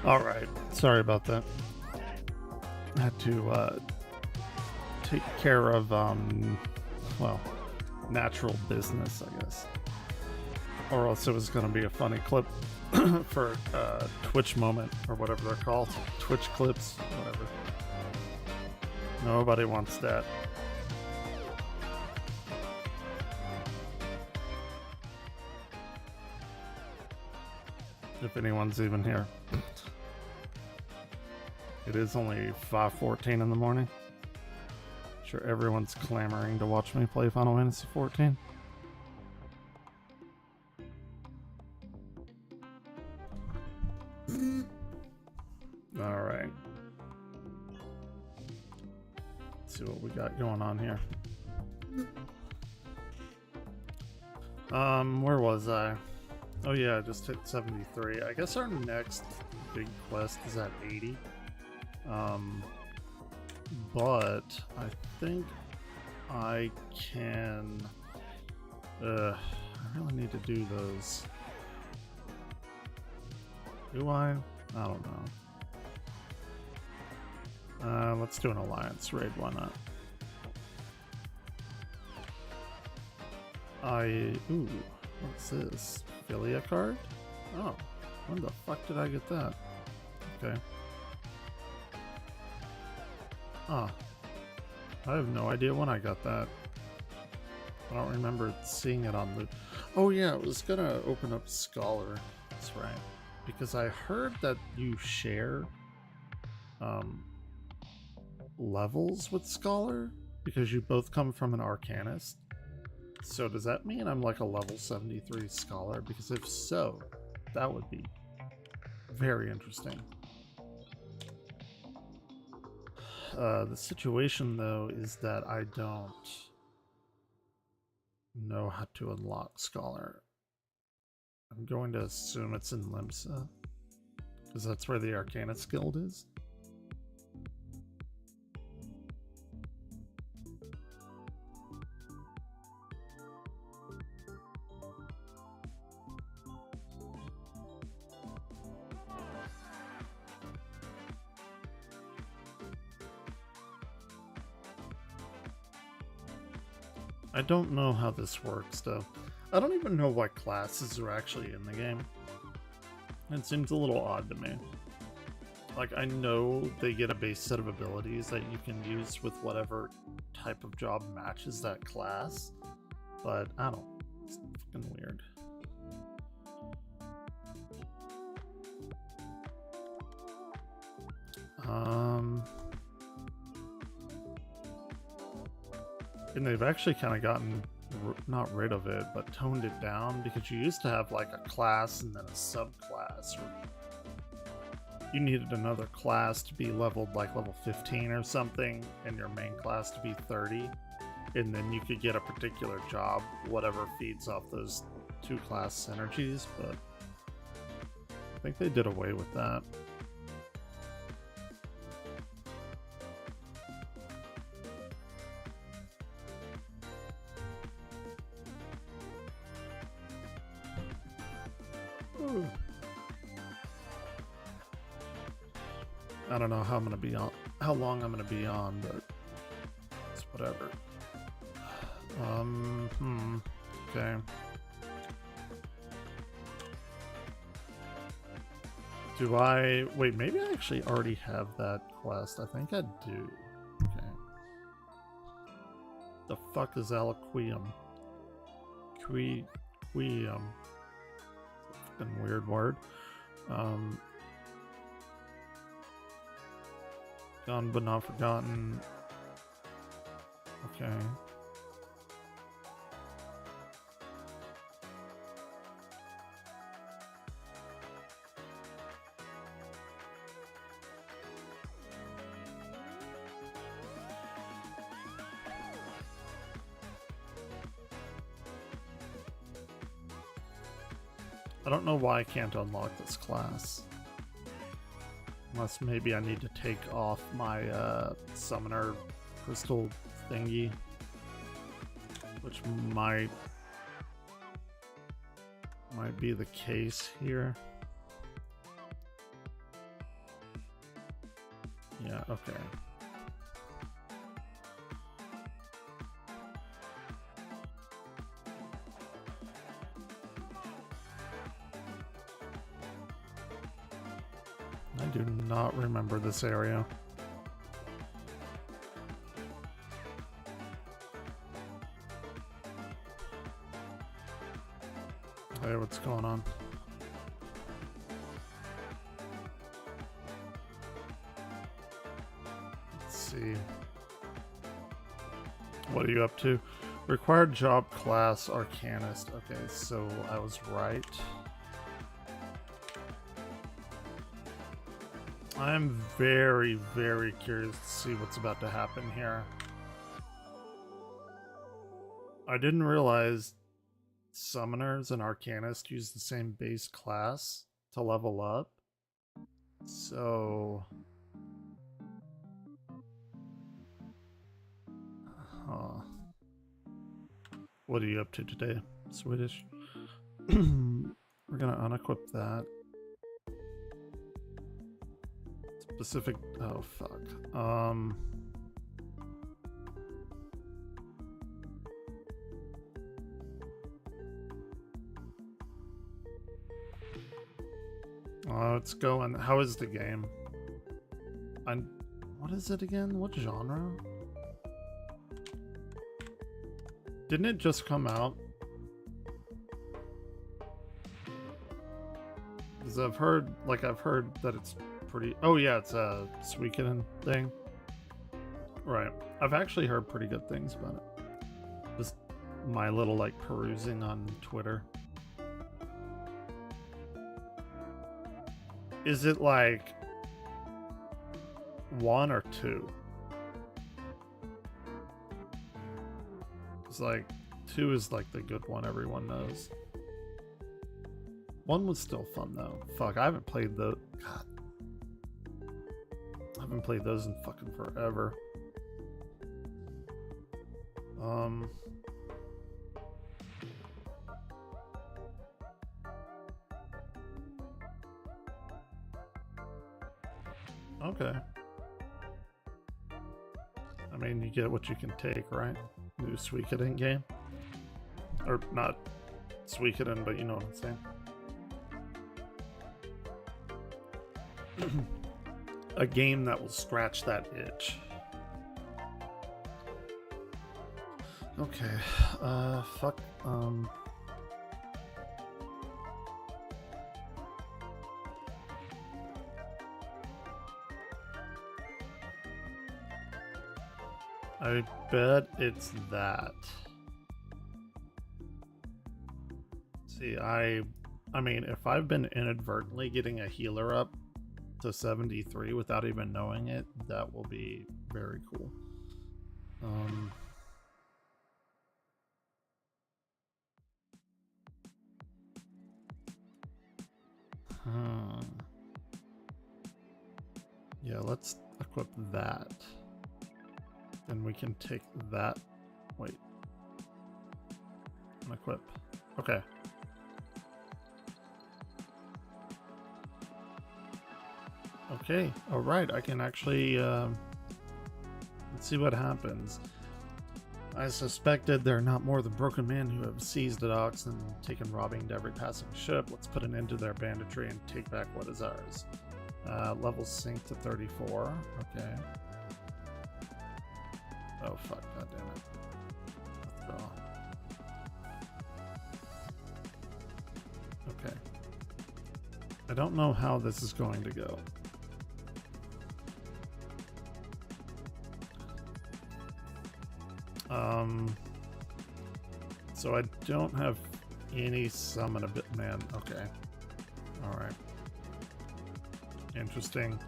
Alright, sorry about that. I had to take care of, well, natural business, I guess. Or else it was going to be a funny clip for Twitch moment, or whatever they're called. Twitch clips, whatever. Nobody wants that. If anyone's even here. It is only 5:14 in the morning. Sure, everyone's clamoring to watch me play Final Fantasy XIV. All right. Let's see what we got going on here. Where was I? Oh yeah, I just hit 73. I guess our next big quest is at 80. But I think I can. I really need to do those. Do I? I don't know. Let's do an alliance raid. Why not? Ooh, what's this? Philia card? Oh, when the fuck did I get that? Okay. Ah, I have no idea when I got that. I don't remember seeing it on the. Oh yeah, it was gonna open up Scholar. That's right. Because I heard that you share levels with Scholar because you both come from an Arcanist. So does that mean I'm like a level 73 Scholar? Because if so, that would be very interesting. The situation though is that I don't know how to unlock Scholar. I'm going to assume it's in Limsa, because that's where the Arcanist Guild is. I don't know how this works though. I don't even know what classes are actually in the game. It seems a little odd to me. Like, I know they get a base set of abilities that you can use with whatever type of job matches that class, but I don't. It's fucking weird. And they've actually kind of gotten, not rid of it, but toned it down, because you used to have like a class and then a subclass, or you needed another class to be leveled like level 15 or something, and your main class to be 30, and then you could get a particular job, whatever feeds off those two class synergies, but I think they did away with that. Ooh. I don't know how I'm gonna be on, how long I'm gonna be on, but it's whatever. Okay. Do I wait? Maybe I actually already have that quest. I think I do. Okay. The fuck is Aliquium? Quium. Fucking weird word. Gone but not forgotten. Okay. I don't know why I can't unlock this class. Unless maybe I need to take off my summoner crystal thingy, which might be the case here. Yeah, okay. I do not remember this area. Hey, what's going on? Let's see. What are you up to? Required job class Arcanist. Okay, so I was right. I'm very, very curious to see what's about to happen here. I didn't realize summoners and Arcanists use the same base class to level up. So... Huh. What are you up to today, Swedish? We're gonna unequip that. Specific... Oh, fuck. Let's go and... How is the game? What is it again? What genre? Didn't it just come out? Because I've heard that it's pretty... Oh yeah, it's a Suikoden thing. Right. I've actually heard pretty good things about it. Just my little, like, perusing on Twitter. Is it, like, 1 or 2? It's like, 2 is, like, the good one everyone knows. 1 was still fun, though. Fuck, I haven't played the... God. I haven't played those in fucking forever. Okay. I mean, you get what you can take, right? New Suikoden game? Or not Suikoden, but you know what I'm saying. A game that will scratch that itch. Okay. Fuck. I bet it's that. See, I mean, if I've been inadvertently getting a healer up to 73 without even knowing it, that will be very cool. Yeah, let's equip that. Then we can take that. Wait. Unequip. Okay. Okay, alright, I can actually, let's see what happens. I suspected there are not more than broken men who have seized the docks and taken robbing to every passing ship. Let's put an end to their banditry and take back what is ours. Level sync to 34, okay. Oh fuck, god damn it. Withdraw. Okay. I don't know how this is going to go. So I don't have any summon a bit man. Okay. Alright. Interesting.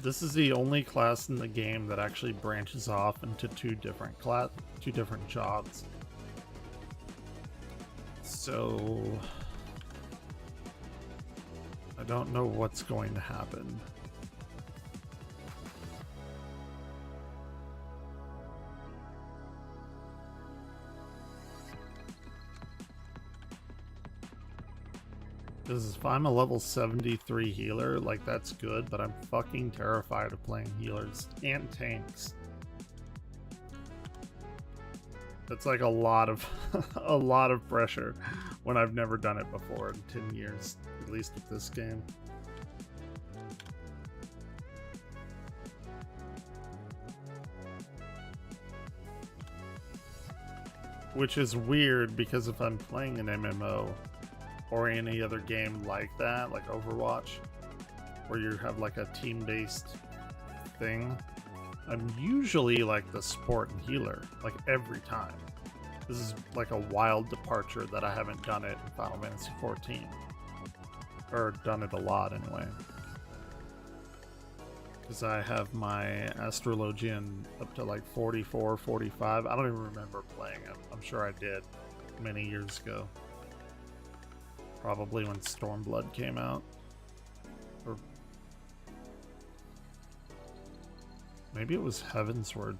This is the only class in the game that actually branches off into two different jobs. So I don't know what's going to happen. Because if I'm a level 73 healer, like that's good, but I'm fucking terrified of playing healers and tanks. That's like a lot of a lot of pressure when I've never done it before in 10 years, at least with this game. Which is weird because if I'm playing an MMO or any other game like that, like Overwatch, where you have like a team-based thing, I'm usually like the support and healer, like every time. This is like a wild departure that I haven't done it in Final Fantasy XIV. Or done it a lot anyway. Because I have my Astrologian up to like 44, 45. I don't even remember playing it. I'm sure I did many years ago. Probably when Stormblood came out. Or maybe it was Heavensward.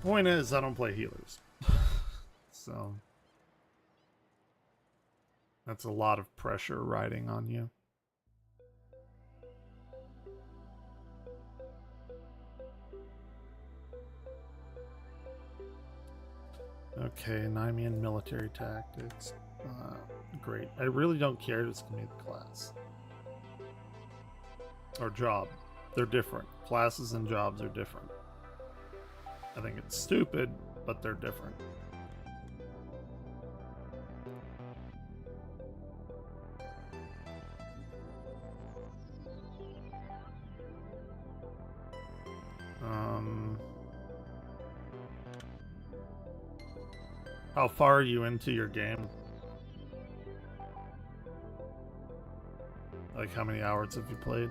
Point is, I don't play healers. So that's a lot of pressure riding on you. Okay, Nymean military tactics. Great. I really don't care just to make the class. Or job. They're different. Classes and jobs are different. I think it's stupid, but they're different. How far are you into your game? Like, how many hours have you played?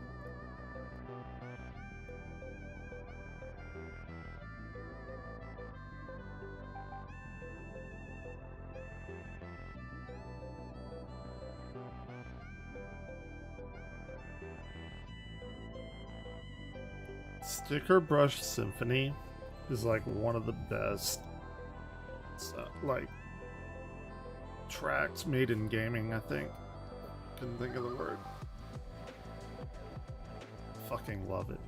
Sticker Brush Symphony is like one of the best like tracks made in gaming, I think. Couldn't think of the word. Fucking love it.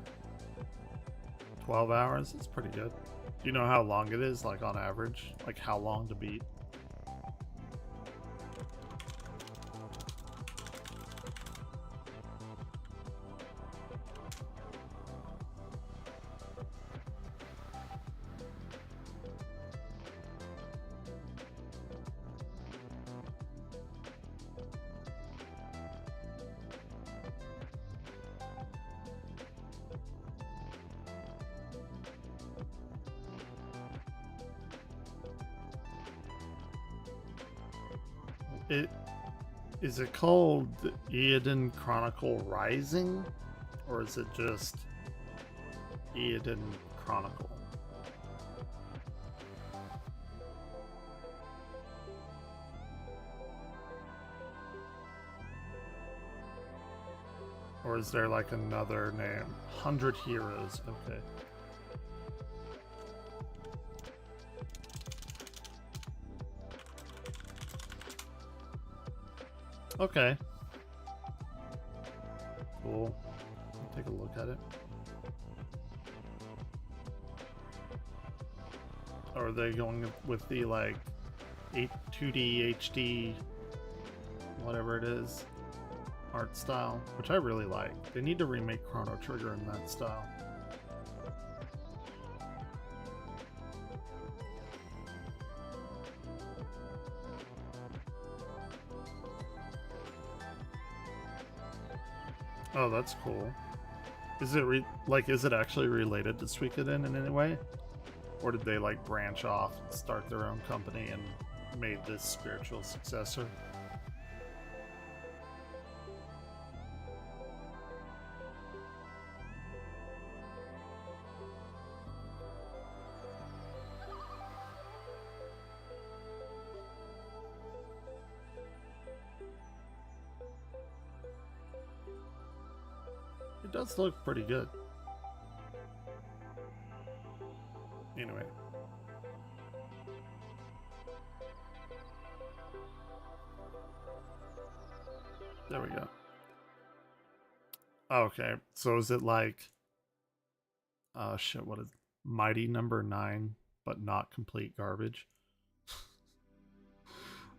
12 hours? It's pretty good. Do you know how long it is, like on average? Like how long to beat? Is it called Eoden Chronicle Rising? Or is it just Eoden Chronicle? Or is there like another name? 100 Heroes, okay. Okay. Cool. I'll take a look at it. Or are they going with the like 2D HD whatever it is art style, which I really like. They need to remake Chrono Trigger in that style. Oh, that's cool. Is it is it actually related to Suikoden in any way? Or did they like branch off and start their own company and made this spiritual successor? It does look pretty good. Anyway. There we go. Okay, so is it like, shit, what is Mighty Number 9, but not complete garbage?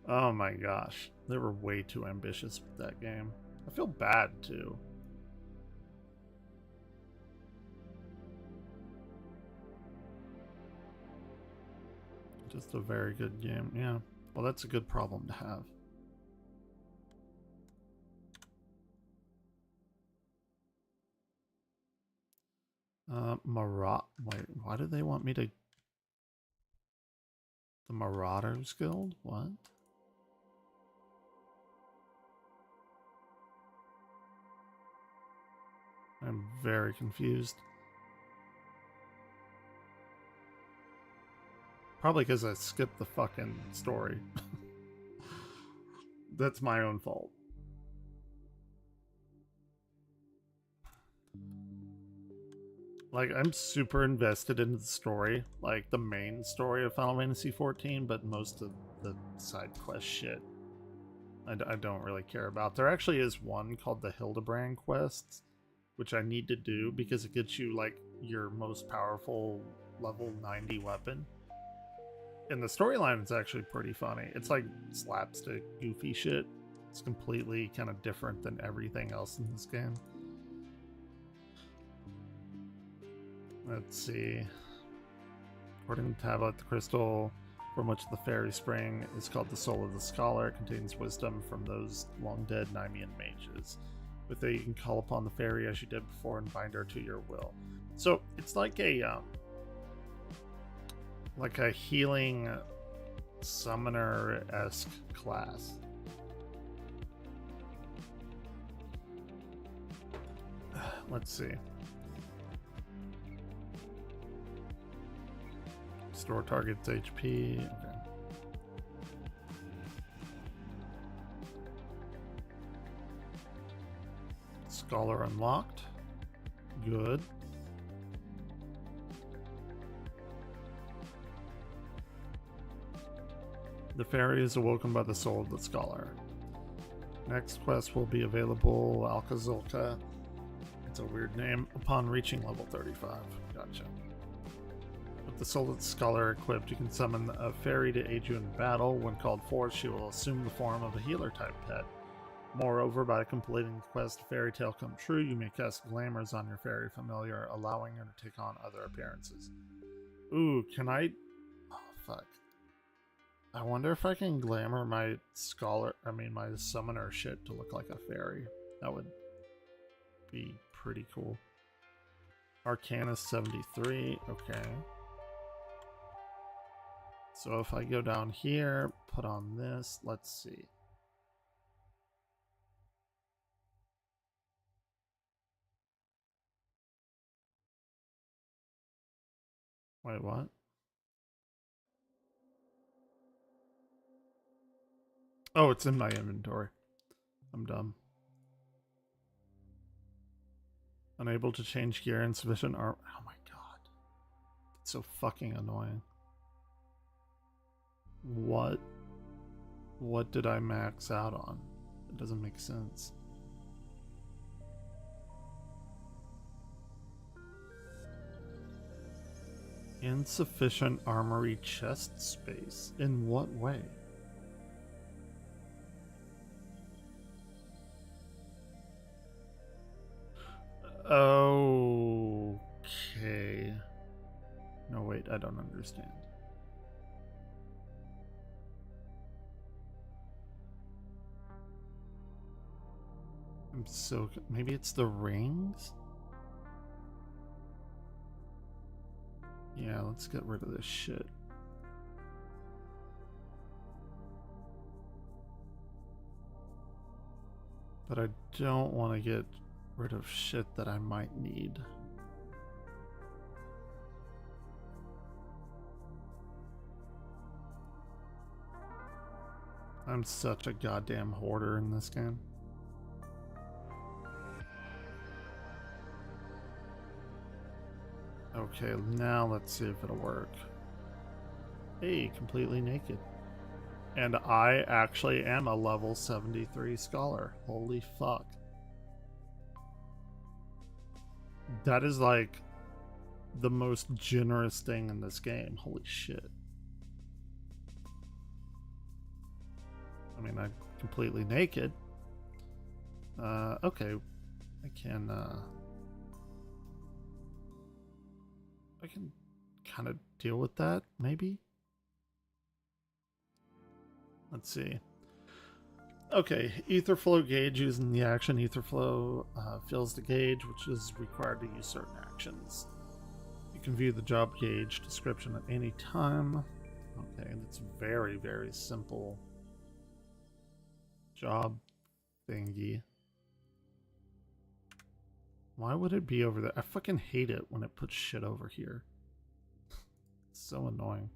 Oh my gosh, they were way too ambitious with that game. I feel bad too. Just a very good game, yeah. Well, that's a good problem to have. Wait, why do they want me to... The Marauders Guild? What? I'm very confused. Probably because I skipped the fucking story. That's my own fault. Like, I'm super invested in the story, like the main story of Final Fantasy XIV, but most of the side quest shit I don't really care about. There actually is one called the Hildebrand quests, which I need to do because it gets you like your most powerful level 90 weapon. And the storyline is actually pretty funny. It's like slapstick, goofy shit. It's completely kind of different than everything else in this game. Let's see. According to Tablet, the crystal from which the fairy sprang is called the soul of the scholar. It contains wisdom from those long dead Nymean mages. With it, you can call upon the fairy as you did before and bind her to your will. So it's like a healing summoner-esque class. Let's see. Store target's HP. Okay. Scholar unlocked. Good. The fairy is awoken by the soul of the scholar. Next quest will be available, Alkazilka. It's a weird name. Upon reaching level 35. Gotcha. With the soul of the scholar equipped, you can summon a fairy to aid you in battle. When called forth, she will assume the form of a healer-type pet. Moreover, by completing the quest Fairy Tale Come True, you may cast glamours on your fairy familiar, allowing her to take on other appearances. Ooh, can I... Oh, fuck. I wonder if I can glamour my my summoner shit to look like a fairy. That would be pretty cool. Arcana 73, okay. So if I go down here, put on this, let's see. Wait, what? Oh, it's in my inventory. I'm dumb. Unable to change gear, insufficient armor. Oh my god. It's so fucking annoying. What did I max out on? It doesn't make sense. Insufficient armory chest space. In what way? Okay. No, wait, I don't understand. I'm so... Maybe it's the rings? Yeah, let's get rid of this shit. But I don't want to get rid of shit that I might need. I'm such a goddamn hoarder in this game. Okay, now let's see if it'll work. Hey, completely naked. And I actually am a level 73 scholar. Holy fuck. That is like the most generous thing in this game. Holy shit. I mean, I'm completely naked. Okay. I can kind of deal with that, maybe? Let's see. Okay, ether flow gauge. Using the action ether flow fills the gauge, which is required to use certain actions. You can view the job gauge description at any time. Okay, and it's very, very simple job thingy. Why would it be over there? I fucking hate it when it puts shit over here. It's so annoying.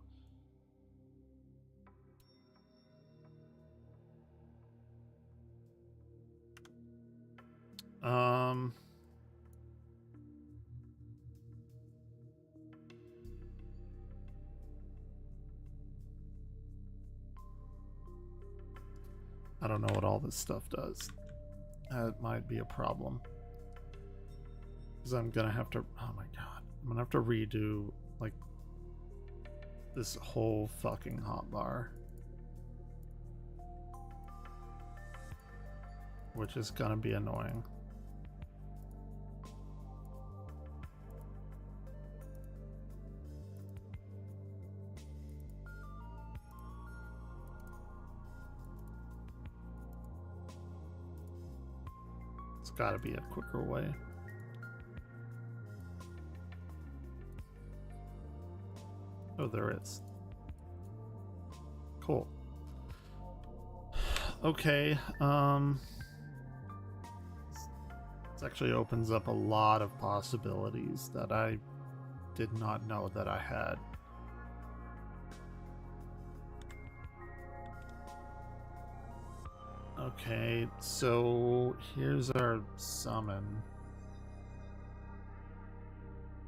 I don't know what all this stuff does. That might be a problem. Because I'm gonna have to, oh my god, I'm gonna have to redo, like, this whole fucking hotbar. Which is gonna be annoying. It's gotta be a quicker way. Oh, there is. Cool. Okay, this actually opens up a lot of possibilities that I did not know that I had. Okay, so here's our summon.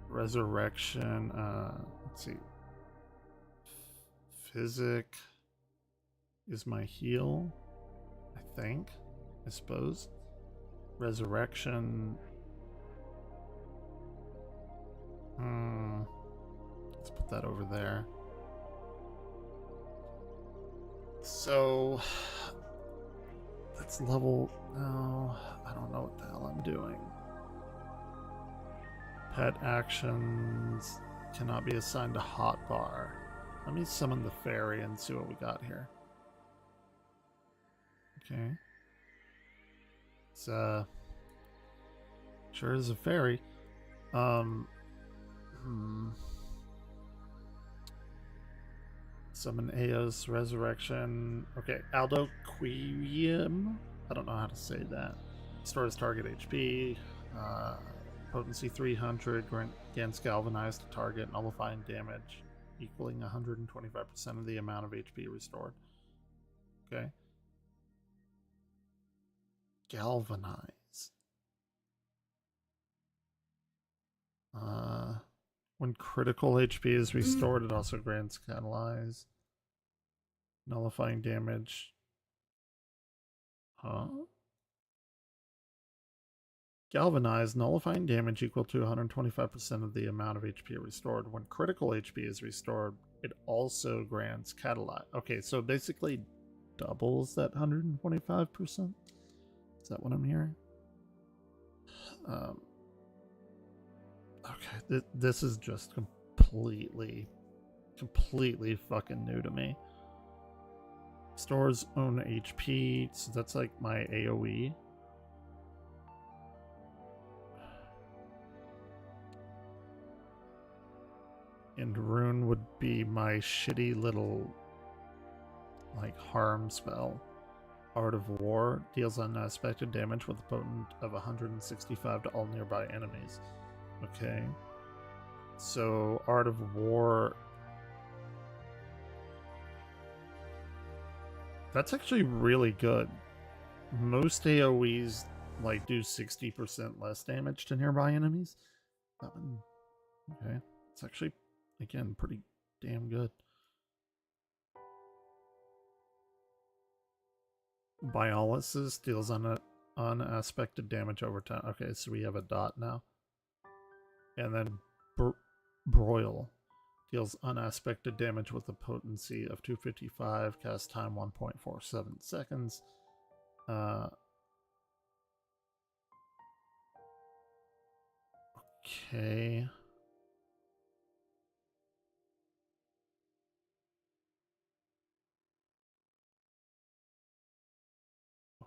Resurrection, let's see. Physic is my heal, I suppose. Resurrection. Let's put that over there. So that's level. No, I don't know what the hell I'm doing. Pet actions cannot be assigned to hotbar. Let me summon the fairy and see what we got here. Okay. It's sure is a fairy. Summon Eos Resurrection. Okay, Aldo Quium. I don't know how to say that. Stores target HP. Potency 300. Grants galvanized to target, nullifying damage, equaling 125% of the amount of HP restored. Okay. Galvanize. When critical HP is restored, it also grants catalyze, nullifying damage. Galvanize, nullifying damage equal to 125% of the amount of HP restored. When critical HP is restored, it also grants catalyze. Okay, so basically doubles that 125%. Is that what I'm hearing? Okay, this is just completely fucking new to me. Stores own HP, so that's like my AoE. And Rune would be my shitty little, like, harm spell. Art of War deals unexpected damage with a potent of 165 to all nearby enemies. Okay. So, Art of War... That's actually really good. Most AoEs, like, do 60% less damage to nearby enemies. That one... Okay. It's actually, again, pretty damn good. Biolysis deals unaspected damage over time. Okay, so we have a dot now. And then Broil deals unaspected damage with a potency of 255, cast time 1.47 seconds. Okay.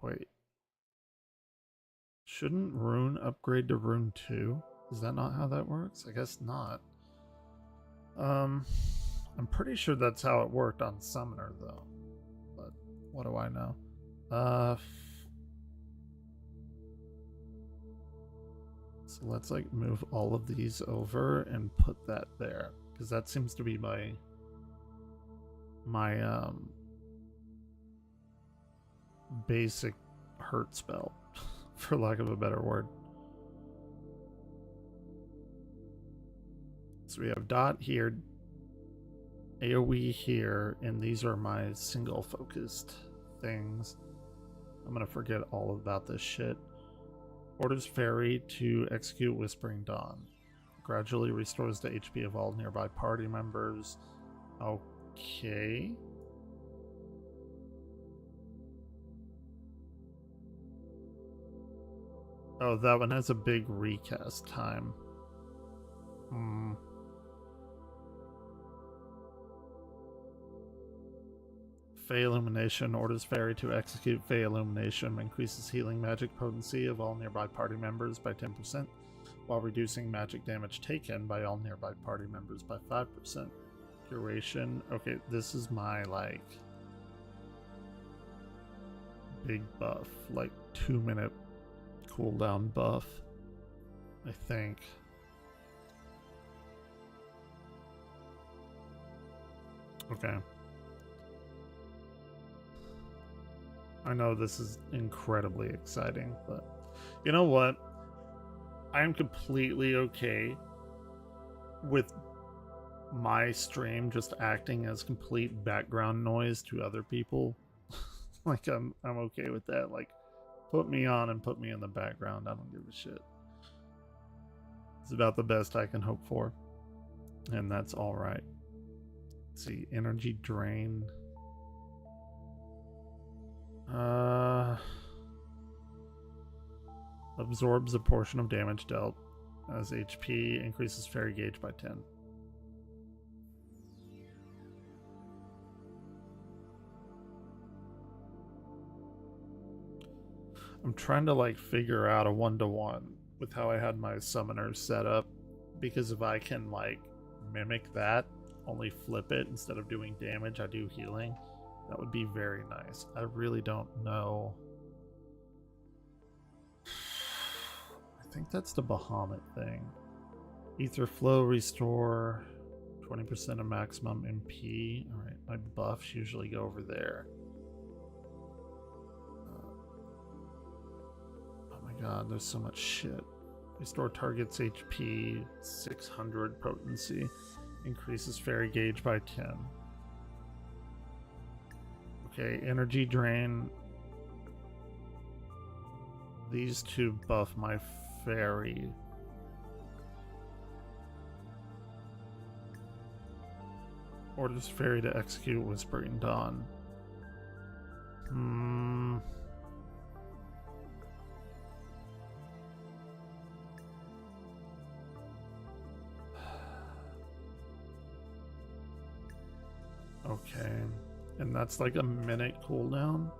Wait. Shouldn't Rune upgrade to Rune 2? Is that not how that works? I guess not. I'm pretty sure that's how it worked on Summoner, though. But what do I know? So let's like move all of these over and put that there, because that seems to be my basic hurt spell, for lack of a better word. So we have dot here, AoE here, and these are my single focused things. I'm gonna forget all about this shit. Orders Fairy to execute Whispering Dawn. Gradually restores the HP of all nearby party members. Okay. Oh, that one has a big recast time. Fey Illumination orders Fairy to execute Fey Illumination, increases healing magic potency of all nearby party members by 10%, while reducing magic damage taken by all nearby party members by 5%. Duration. Okay, this is my, like, big buff, like 2-minute cooldown buff, I think. Okay. I know this is incredibly exciting, but you know what? I am completely okay with my stream just acting as complete background noise to other people. Like I'm okay with that. Like, put me on and put me in the background. I don't give a shit. It's about the best I can hope for, and that's all right. Let's see, energy drain. Absorbs a portion of damage dealt as HP, increases fairy gauge by 10. I'm trying to like figure out a 1-to-1 with how I had my summoners set up, because if I can like mimic that, only flip it instead of doing damage, I do healing. That would be very nice. I really don't know. I think that's the Bahamut thing. Ether flow restore 20% of maximum MP. Alright, my buffs usually go over there. Oh my god, there's so much shit. Restore target's HP 600 potency. Increases fairy gauge by 10. Okay, energy drain. These two buff my fairy. Orders fairy to execute Whispering Dawn. Okay. And that's like a minute cooldown?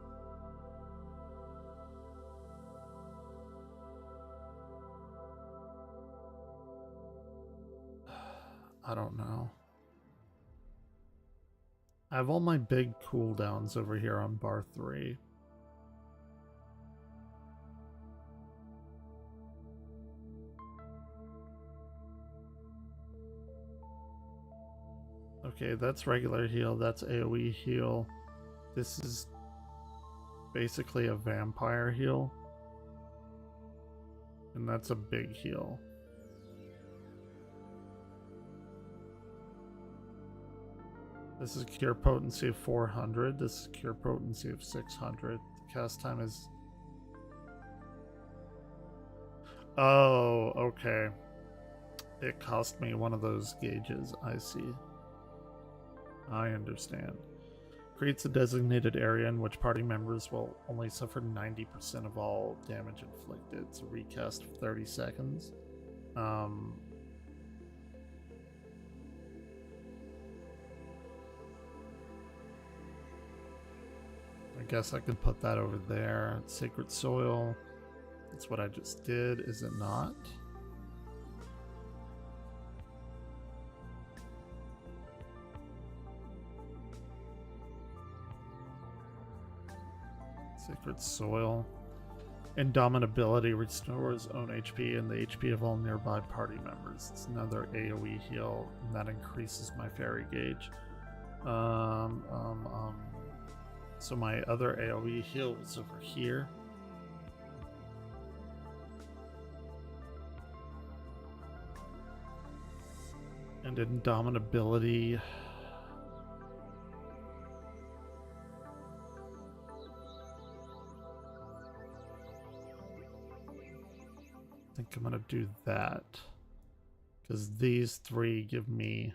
I don't know. I have all my big cooldowns over here on bar 3. Okay, that's regular heal, that's AoE heal. This is basically a vampire heal. And that's a big heal. This is cure potency of 400. This is cure potency of 600. recast time is... Oh, okay. It cost me one of those gauges. I see. I understand. Creates a designated area in which party members will only suffer 90% of all damage inflicted. It's a recast of 30 seconds. I guess I could put that over there. Sacred Soil. That's what I just did, is it not? Sacred Soil. Indomitability restores own HP and the HP of all nearby party members. It's another AoE heal, and that increases my fairy gauge. So my other AoE heal is over here. And Indomitability. I think I'm gonna do that because these three give me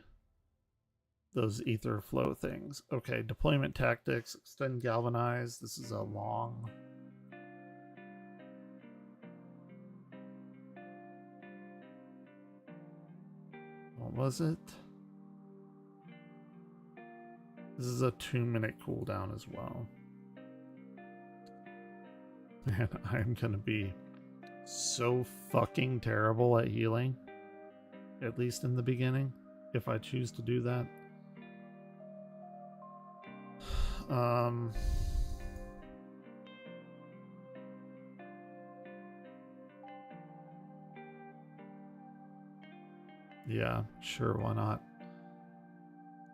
those ether flow things. Okay, deployment tactics, extend galvanize. This is a long... What was it? This is a 2-minute cooldown as well. And I'm gonna be so fucking terrible at healing, at least in the beginning, if I choose to do that. Yeah, sure, why not?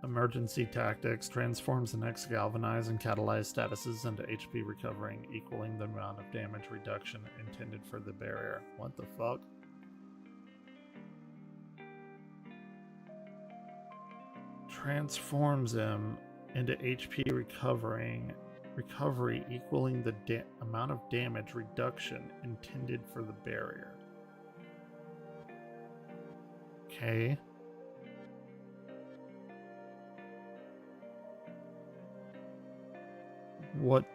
Emergency tactics transforms the next galvanize and catalyze statuses into HP recovering, equaling the amount of damage reduction intended for the barrier. What the fuck? Transforms him into HP recovery equaling the amount of damage reduction intended for the barrier. Okay. What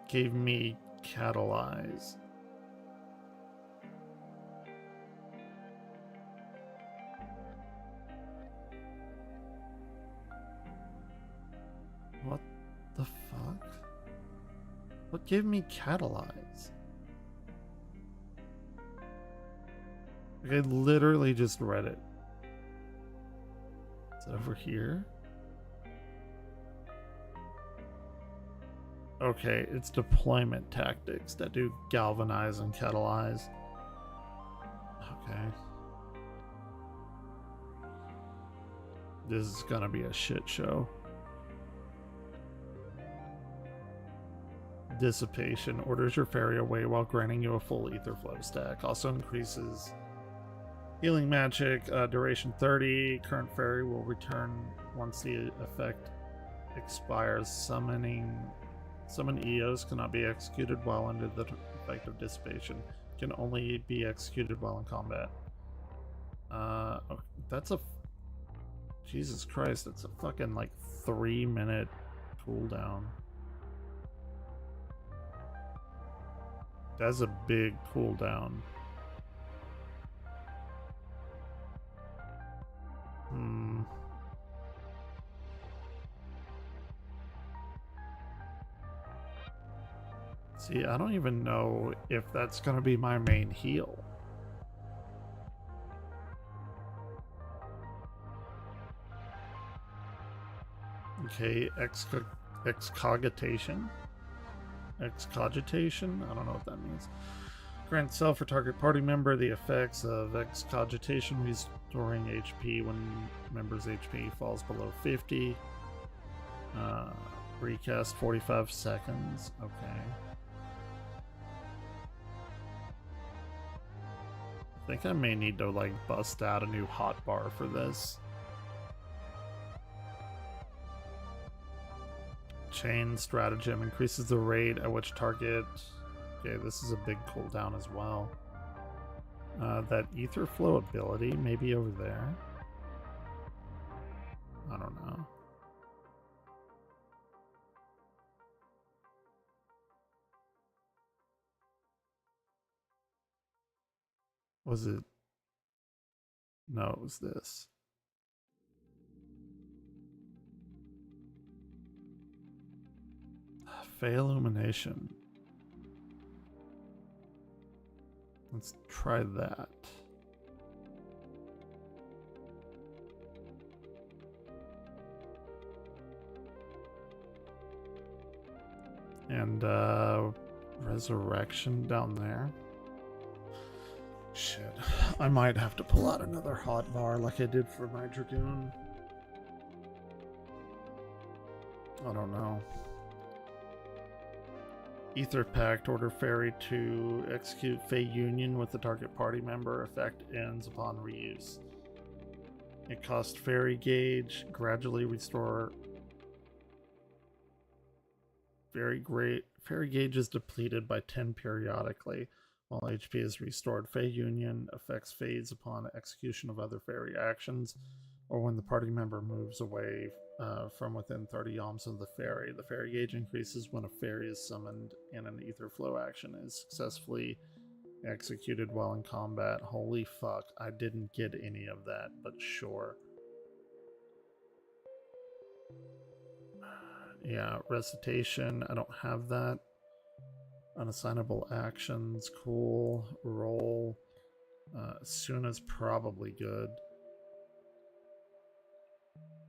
gave me catalyze? What the fuck? What gave me catalyze? Like, I literally just read it. Is it over here? Okay, it's deployment tactics that do galvanize and catalyze. Okay. This is gonna be a shit show. Dissipation orders your fairy away while granting you a full ether flow stack. Also increases healing magic, duration 30. Current fairy will return once the effect expires. Summon EOs cannot be executed while under the effect of dissipation. Can only be executed while in combat. That's a... Jesus Christ, that's a fucking like 3-minute cooldown. That's a big cooldown. See, I don't even know if that's gonna be my main heal. Okay, excogitation. Excogitation? I don't know what that means. Grant self or target party member the effects of excogitation, restoring HP when member's HP falls below 50. Recast 45 seconds. Okay. I think I may need to like bust out a new hotbar for this. Chain stratagem increases the rate at which target. Okay, this is a big cooldown as well. That ether flow ability, maybe over there. I don't know. Was it? No, it was this. Fey illumination. Let's try that. And resurrection down there. Shit. I might have to pull out another hot bar like I did for my Dragoon. I don't know. Ether Pact, order Fairy to execute Fey Union with the target party member. Effect ends upon reuse. It costs Fairy Gauge, gradually restore. Fairy Gauge is depleted by 10 periodically, while HP is restored. Fey Union effects fades upon execution of other Fairy actions, or when the party member moves away from within 30 yalms of the Fairy. The Fairy Gauge increases when a Fairy is summoned and an Ether Flow action is successfully executed while in combat. Holy fuck, I didn't get any of that, but sure. Yeah, recitation, I don't have that. Unassignable actions, cool. Roll. Soon is probably good.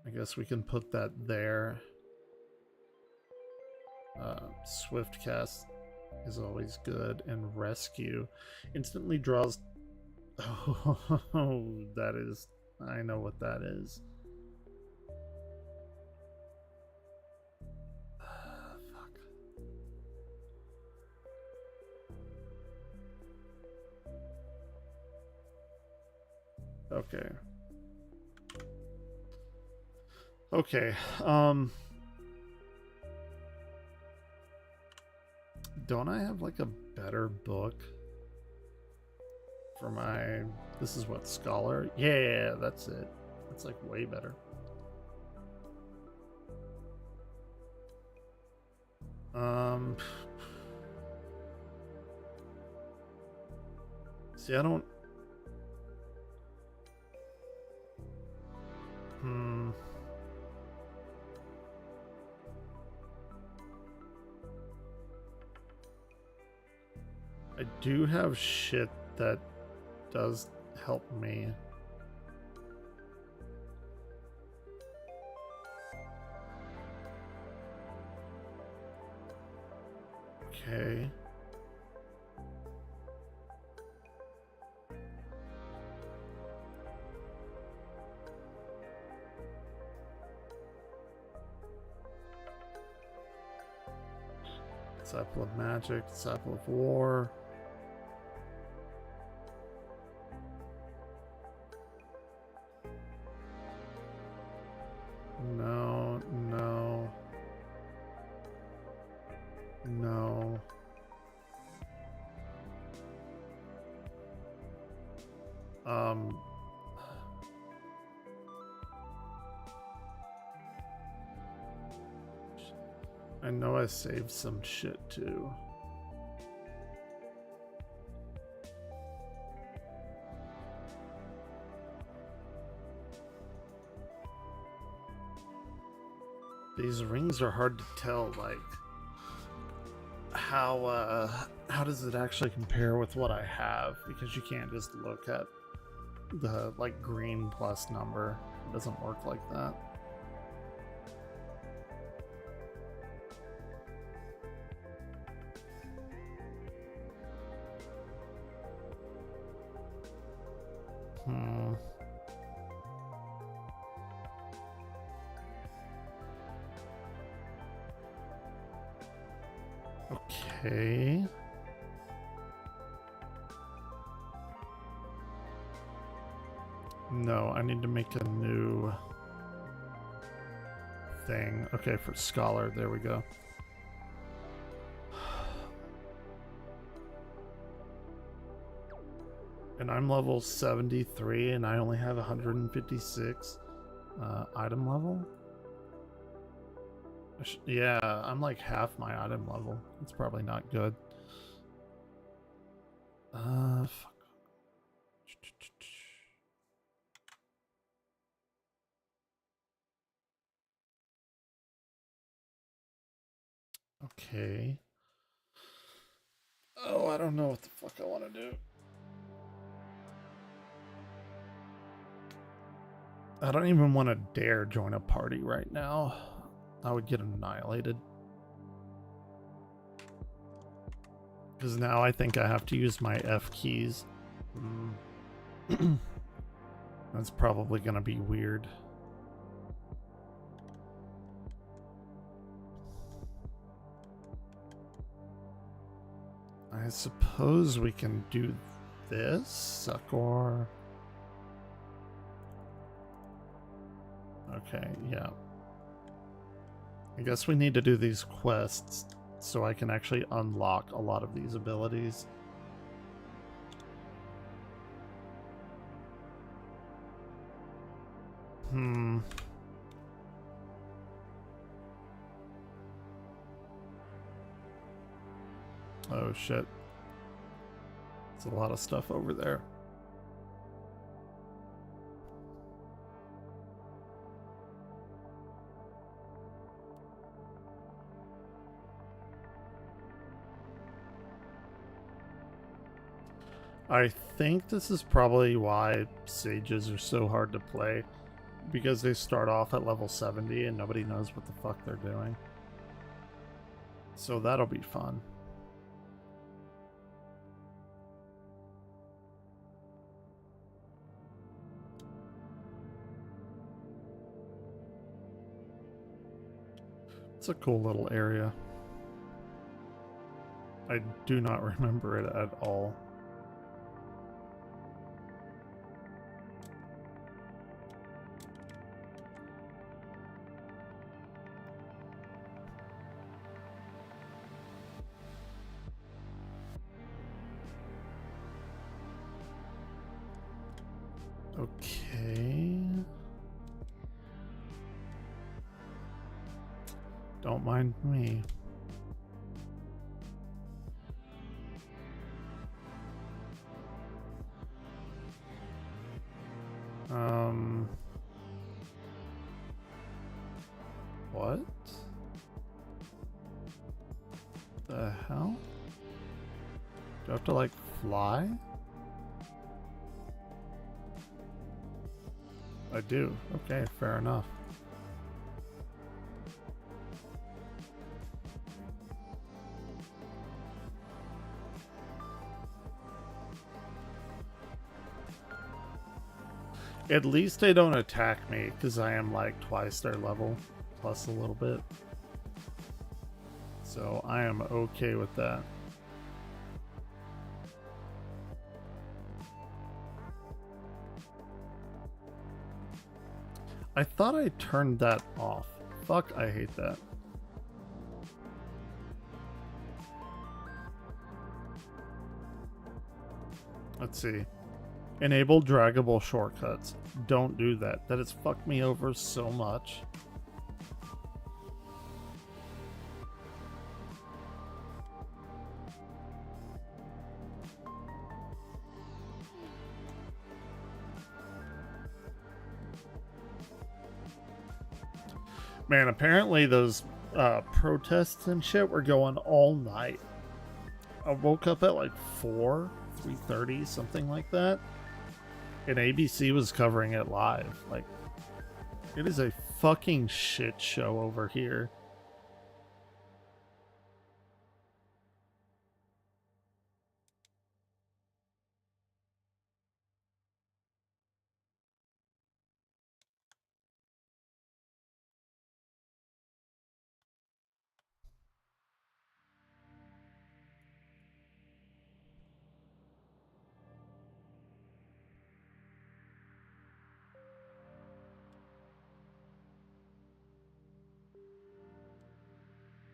I guess we can put that there. Swift cast is always good. And rescue instantly draws. Oh, that is. I know what that is. Fuck. Okay. Okay. Don't I have like a better book for my... This is what, Scholar? Yeah, that's it. That's like way better. See, I don't... I do have shit that does help me. Okay. Disciple of Magic, Disciple of War. No, no. No. I know I saved some shit too. These rings are hard to tell, like how does it actually compare with what I have, because you can't just look at the like green plus number. It doesn't work like that. Okay. No, I need to make a new thing. Okay, for Scholar, there we go. And I'm level 73 and I only have 156 item level. Yeah, I'm like half my item level. It's probably not good. Fuck. Okay. Oh, I don't know what the fuck I want to do. I don't even want to dare join a party right now. I would get annihilated. Because now I think I have to use my F keys. That's probably going to be weird. I suppose we can do this, Succor. Okay, yeah. I guess we need to do these quests so I can actually unlock a lot of these abilities. Oh shit. There's a lot of stuff over there. I think this is probably why sages are so hard to play, because they start off at level 70 and nobody knows what the fuck they're doing. So that'll be fun. It's a cool little area. I do not remember it at all. Okay. Don't mind me. What? The hell? Do I have to like fly? I do. Okay, fair enough. At least they don't attack me, because I am like twice their level, plus a little bit. So I am okay with that. I thought I turned that off. Fuck, I hate that. Let's see. Enable draggable shortcuts. Don't do that. That has fucked me over so much. Man, apparently those protests and shit were going all night. I woke up at like 3:30, something like that. And ABC was covering it live. Like, it is a fucking shit show over here.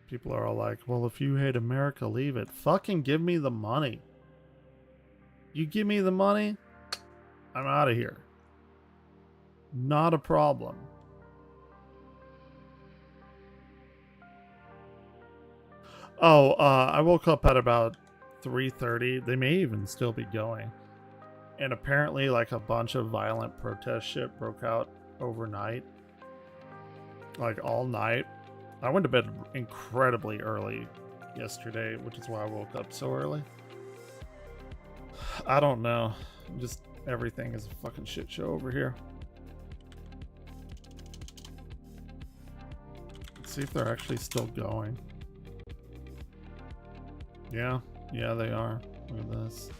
People are all like, well, if you hate America, leave it. Fucking give me the money. You give me the money, I'm out of here. Not a problem. Oh, I woke up at about 3:30. They may even still be going. And apparently, like, a bunch of violent protest shit broke out overnight. Like, all night. I went to bed incredibly early yesterday, which is why I woke up so early. I don't know. Just everything is a fucking shit show over here. Let's see if they're actually still going. Yeah, they are. Look at this.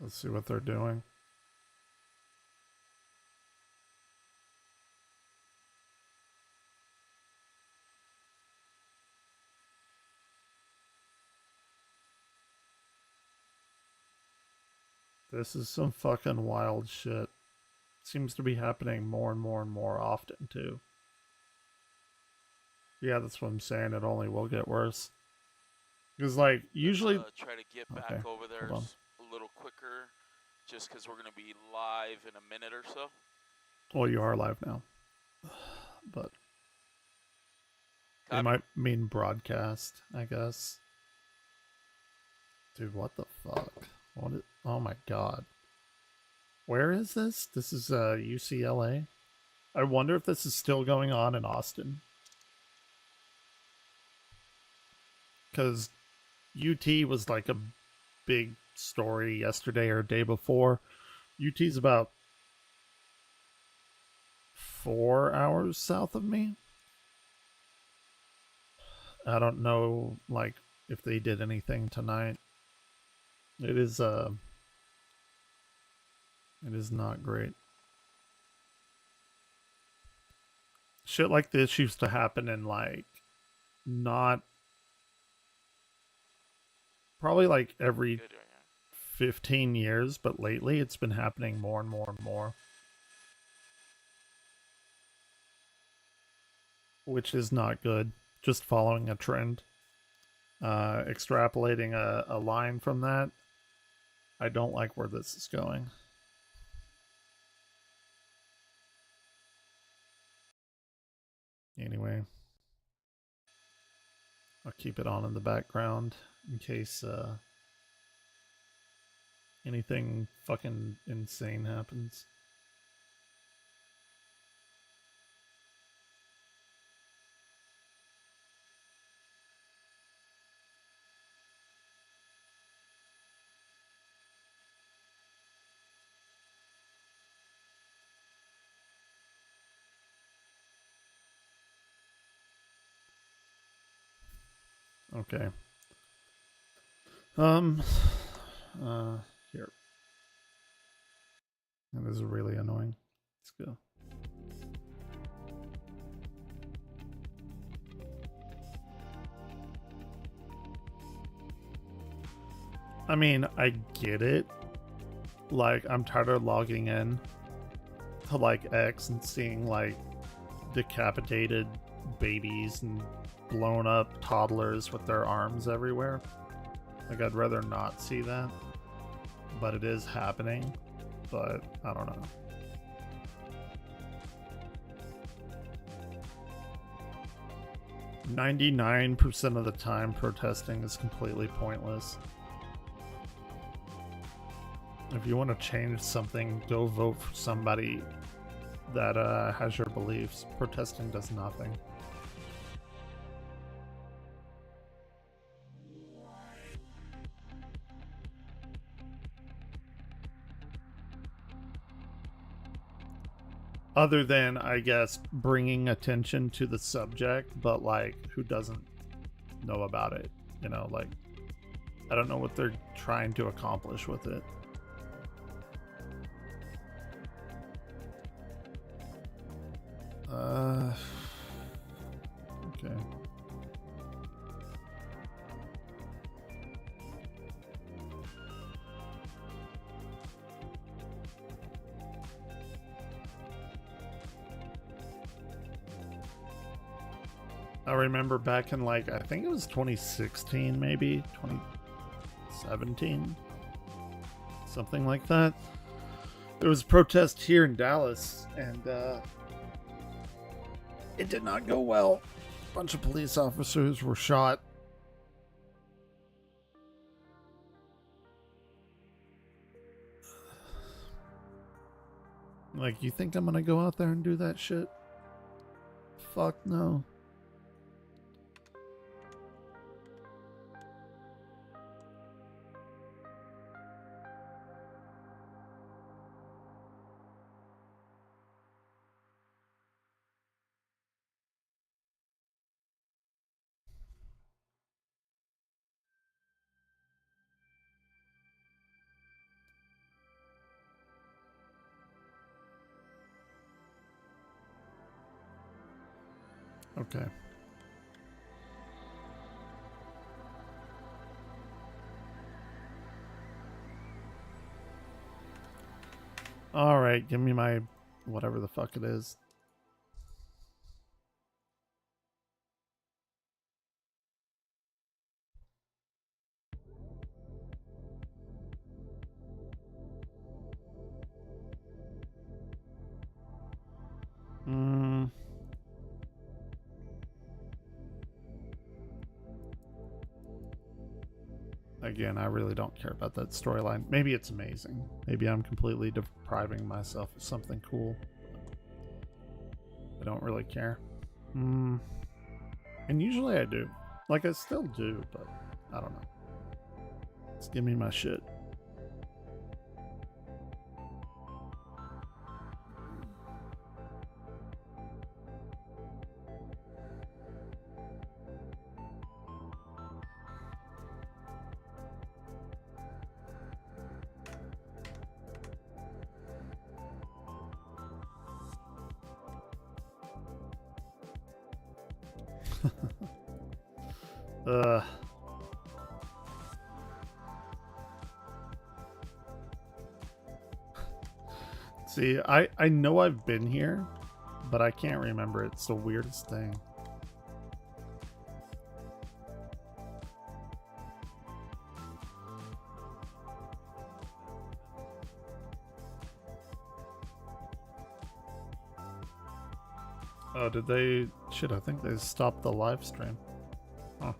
Let's see what they're doing. This is some fucking wild shit. Seems to be happening more and more and more often, too. Yeah, that's what I'm saying. It only will get worse. Because, like, usually... try to get back over there a little quicker, just because we're going to be live in a minute or so. Well, you are live now. But... They might mean broadcast, I guess. Dude, what the fuck? Oh my god. Where is this? This is UCLA? I wonder if this is still going on in Austin. Because UT was like a big story yesterday or day before. UT's about 4 hours south of me. I don't know, like, if they did anything tonight. It is not great. Shit like this used to happen in, like, probably like every 15 years, but lately it's been happening more and more and more. Which is not good. Just following a trend. Extrapolating a line from that. I don't like where this is going. Anyway. I'll keep it on in the background in case anything fucking insane happens. Okay. Here. That is really annoying. Let's go. I mean, I get it. Like, I'm tired of logging in to, like, X and seeing, like, decapitated babies and blown up toddlers with their arms everywhere. Like, I'd rather not see that. But it is happening. But I don't know. "99% of the time, protesting is completely pointless. If you want to change something, go vote for somebody that has your beliefs. Protesting does nothing." Other than, I guess, bringing attention to the subject, but, like, who doesn't know about it? You know, like, I don't know what they're trying to accomplish with it. Okay. I remember back in like, I think it was 2016, maybe 2017, something like that. There was a protest here in Dallas, and it did not go well. A bunch of police officers were shot. Like, you think I'm gonna go out there and do that shit? Fuck no. Okay. All right, give me my whatever the fuck it is. Again, I really don't care about that storyline. Maybe it's amazing. Maybe I'm completely depriving myself of something cool. I don't really care. And usually I do. Like, I still do, but I don't know. Just give me my shit. See, I know I've been here, but I can't remember. It's the weirdest thing. Oh, did they? Shit, I think they stopped the live stream. Huh.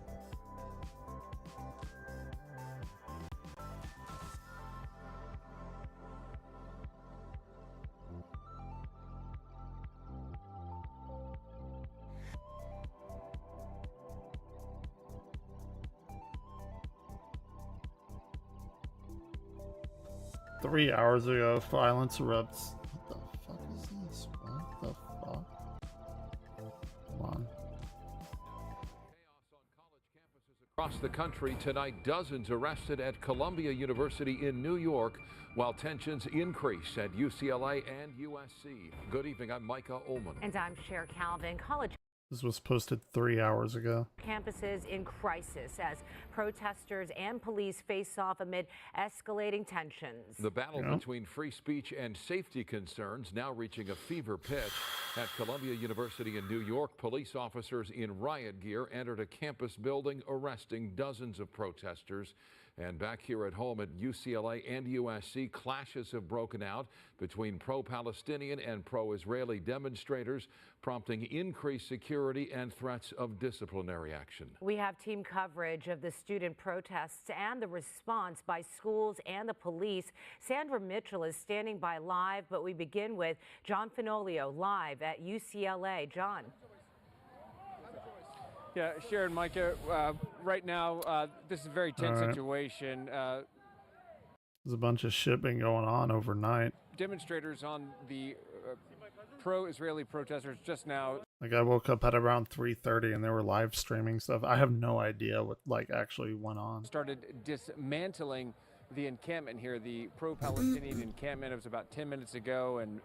Three hours ago, violence erupts. What the fuck is this? What the fuck? Come on. Across the country tonight, dozens arrested at Columbia University in New York, while tensions increase at UCLA and USC. Good evening, I'm Micah Ullman. And I'm Cher Calvin. College This was posted 3 hours ago. campuses in crisis as protesters and police face off amid escalating tensions. The battle between free speech and safety concerns now reaching a fever pitch. At Columbia University in New York, police officers in riot gear entered a campus building, arresting dozens of protesters. And back here at home at UCLA and USC, clashes have broken out between pro-Palestinian and pro-Israeli demonstrators, prompting increased security and threats of disciplinary action. We have team coverage of the student protests and the response by schools and the police. Sandra Mitchell is standing by live, but we begin with John Finolio live at UCLA. John. Yeah, Sharon, Micah, right now, this is a very tense situation. There's a bunch of shit been going on overnight. Demonstrators on the pro-Israeli protesters just now. Like, I woke up at around 3:30 and they were live streaming stuff. I have no idea what like actually went on. Started dismantling the encampment here, the pro-Palestinian encampment. It was about 10 minutes ago, and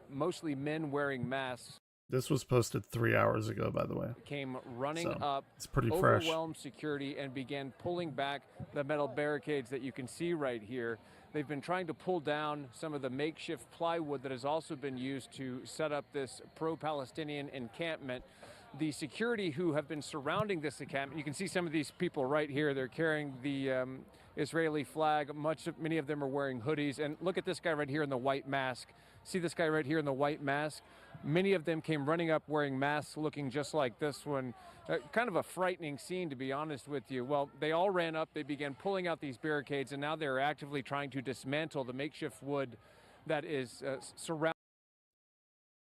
mostly men wearing masks. This was posted 3 hours ago, by the way. Came running up, it's pretty fresh. Overwhelmed security, and began pulling back the metal barricades that you can see right here. They've been trying to pull down some of the makeshift plywood that has also been used to set up this pro-Palestinian encampment. the security who have been surrounding this encampment, you can see some of these people right here. They're carrying the Israeli flag. Many of them are wearing hoodies. And look at this guy right here in the white mask. See this guy right here in the white mask? Many of them came running up wearing masks looking just like this one. Kind of a frightening scene, to be honest with you. Well, they all ran up. They began pulling out these barricades, and now they're actively trying to dismantle the makeshift wood that is surrounding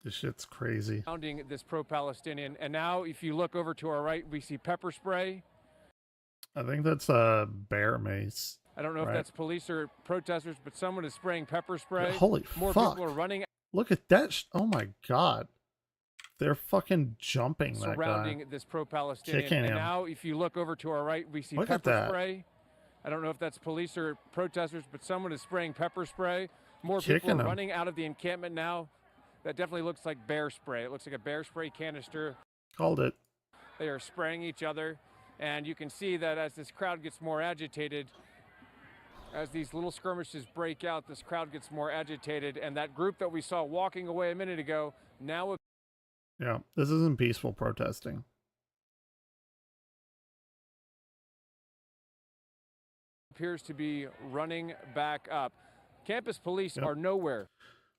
This shit's crazy. this pro-Palestinian. And now, if you look over to our right, we see pepper spray. I think that's a bear mace. I don't know if that's police or protesters, but someone is spraying pepper spray. Holy More fuck. people are running. Look at that. Oh my god. They're fucking jumping that surrounding guy. this pro-Palestinian. Kicking and him. now, if you look over to our right, we see Look at pepper that. spray. I don't know if that's police or protesters, but someone is spraying pepper spray. More Kicking people are him. running out of the encampment now. That definitely looks like bear spray. It looks like a bear spray canister. Called it. They are spraying each other. And you can see that as this crowd gets more agitated, as these little skirmishes break out, this crowd gets more agitated. And that group that we saw walking away a minute ago now Yeah, this isn't peaceful protesting. appears to be running back up. Campus police Yep. are nowhere.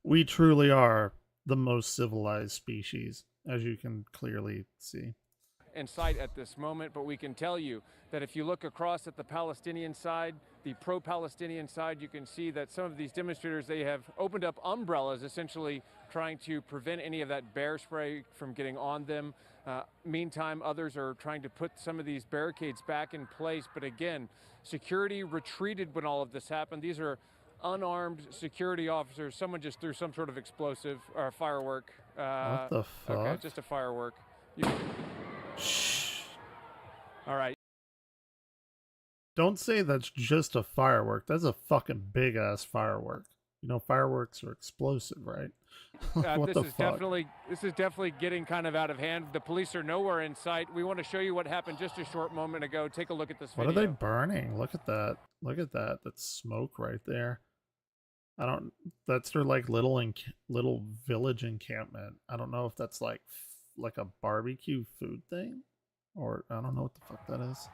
We truly are the most civilized species, as you can clearly see. In sight at this moment, but we can tell you that if you look across at the Palestinian side, the pro-Palestinian side, you can see that some of these demonstrators, they have opened up umbrellas, essentially trying to prevent any of that bear spray from getting on them. Meantime, others are trying to put some of these barricades back in place. But again, security retreated when all of this happened. These are unarmed security officers. Someone just threw some sort of explosive or firework. What the fuck? Okay, just a firework. Shh. All right. Don't say that's just a firework. That's a fucking big ass firework. You know, fireworks are explosive, right? What This the is fuck? definitely getting kind of out of hand. The police are nowhere in sight. We want to show you what happened just a short moment ago. Take a look at this What video. are they burning? Look at that. Look at that. That's smoke right there. I don't. That's their like little village encampment. I don't know if that's like a barbecue food thing, or I don't know what the fuck that is.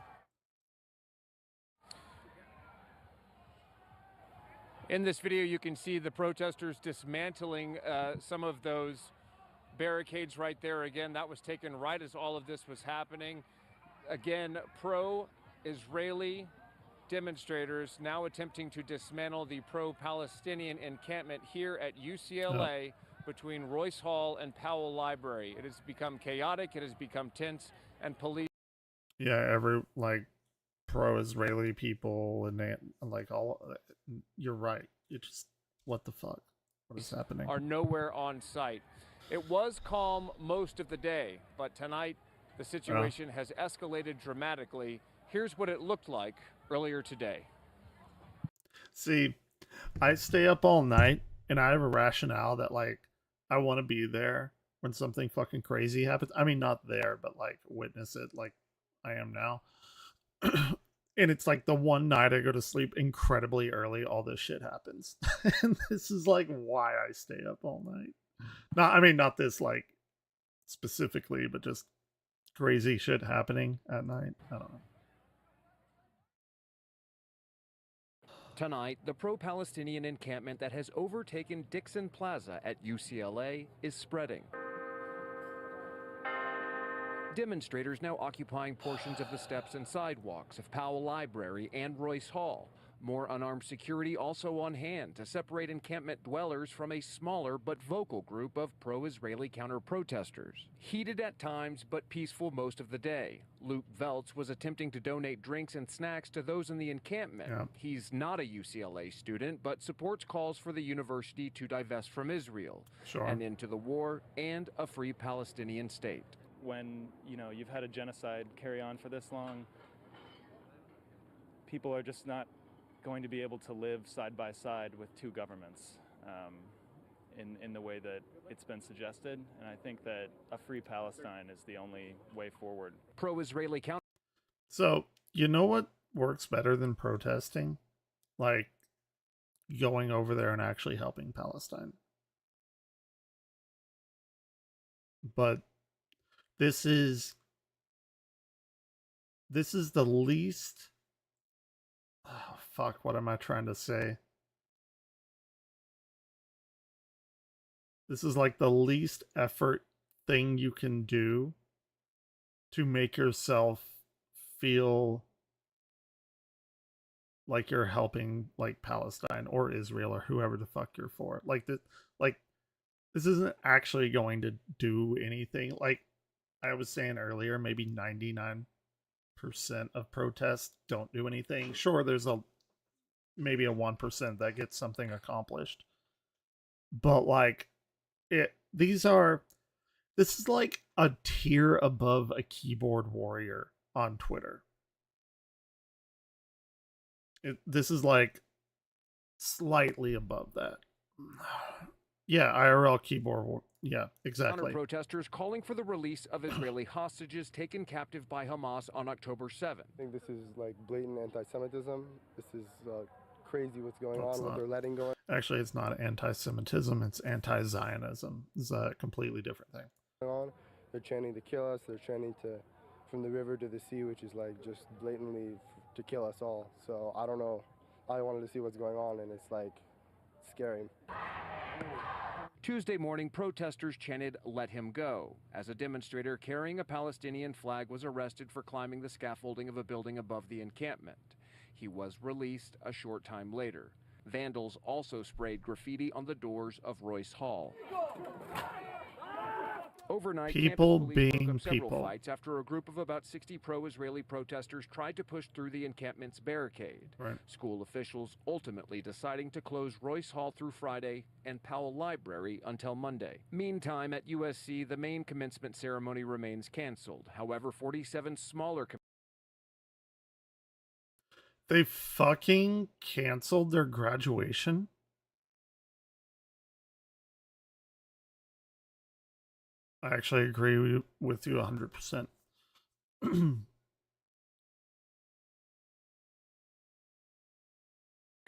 In this video, you can see the protesters dismantling some of those barricades right there. Again, that was taken right as all of this was happening. Again, pro-Israeli demonstrators now attempting to dismantle the pro-Palestinian encampment here at UCLA between Royce Hall and Powell Library. It has become chaotic, it has become tense, and police... Yeah, every like pro-Israeli people and they, like all. You're right. You just what the fuck? What is happening? are nowhere on site. It was calm most of the day, but tonight the situation has escalated dramatically. Here's what it looked like earlier today. See, I stay up all night and I have a rationale that like I want to be there when something fucking crazy happens. I mean, not there, but like witness it like I am now. And it's like the one night I go to sleep incredibly early, all this shit happens. And this is like why I stay up all night. Not this like specifically, but just crazy shit happening at night. I don't know. Tonight, the pro-Palestinian encampment that has overtaken Dixon Plaza at UCLA is spreading. Demonstrators now occupying portions of the steps and sidewalks of Powell Library and Royce Hall. More unarmed security also on hand to separate encampment dwellers from a smaller but vocal group of pro-Israeli counter-protesters. Heated at times, but peaceful most of the day. Luke Veltz was attempting to donate drinks and snacks to those in the encampment. Yeah. He's not a UCLA student, but supports calls for the university to divest from Israel, Sure. an end to the war, and a free Palestinian state. When, you know, you've had a genocide carry on for this long, people are just not going to be able to live side by side with two governments in the way that it's been suggested. And I think that a free Palestine is the only way forward. Pro-Israeli counter. So, you know what works better than protesting? Like going over there and actually helping Palestine. But this is the least, oh, fuck, what am I trying to say? This is like the least effort thing you can do to make yourself feel like you're helping like Palestine or Israel or whoever the fuck you're for. Like this isn't actually going to do anything. Like I was saying earlier, maybe 99% of protests don't do anything. Sure, there's maybe a 1% that gets something accomplished. But like this is like a tier above a keyboard warrior on Twitter. This is like slightly above that. Yeah, IRL keyboard. Yeah, exactly. Counter protesters calling for the release of Israeli hostages taken captive by Hamas on October 7th. I think this is like blatant anti-Semitism. This is crazy what's going on, what they're letting go. Actually, it's not anti-Semitism, it's anti-Zionism. It's a completely different thing. They're chanting to kill us. They're chanting to from the river to the sea, which is like just blatantly to kill us all. So I don't know. I wanted to see what's going on, and it's like scary. Tuesday morning, protesters chanted, "Let him go," as a demonstrator carrying a Palestinian flag was arrested for climbing the scaffolding of a building above the encampment. He was released a short time later. Vandals also sprayed graffiti on the doors of Royce Hall. Overnight, people campus police being broke up several people. fights after a group of about 60 pro-Israeli protesters tried to push through the encampment's barricade. Right. School officials ultimately deciding to close Royce Hall through Friday and Powell Library until Monday. Meantime, at USC, the main commencement ceremony remains canceled. However, 47 smaller They fucking canceled their graduation? I actually agree with you 100%.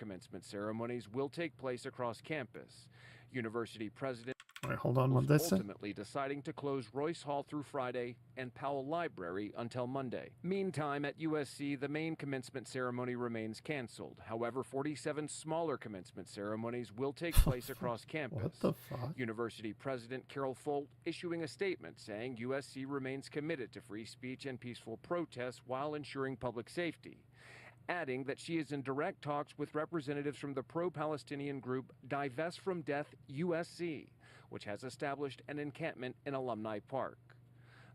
commencement ceremonies will take place across campus. University president Wait, hold on, what they say? ultimately deciding to close Royce Hall through Friday and Powell Library until Monday. Meantime, at USC, the main commencement ceremony remains canceled. However, 47 smaller commencement ceremonies will take place across campus. What the fuck? University President Carol Folt issuing a statement saying USC remains committed to free speech and peaceful protests while ensuring public safety, adding that she is in direct talks with representatives from the pro-Palestinian group Divest from Death USC, which has established an encampment in Alumni Park.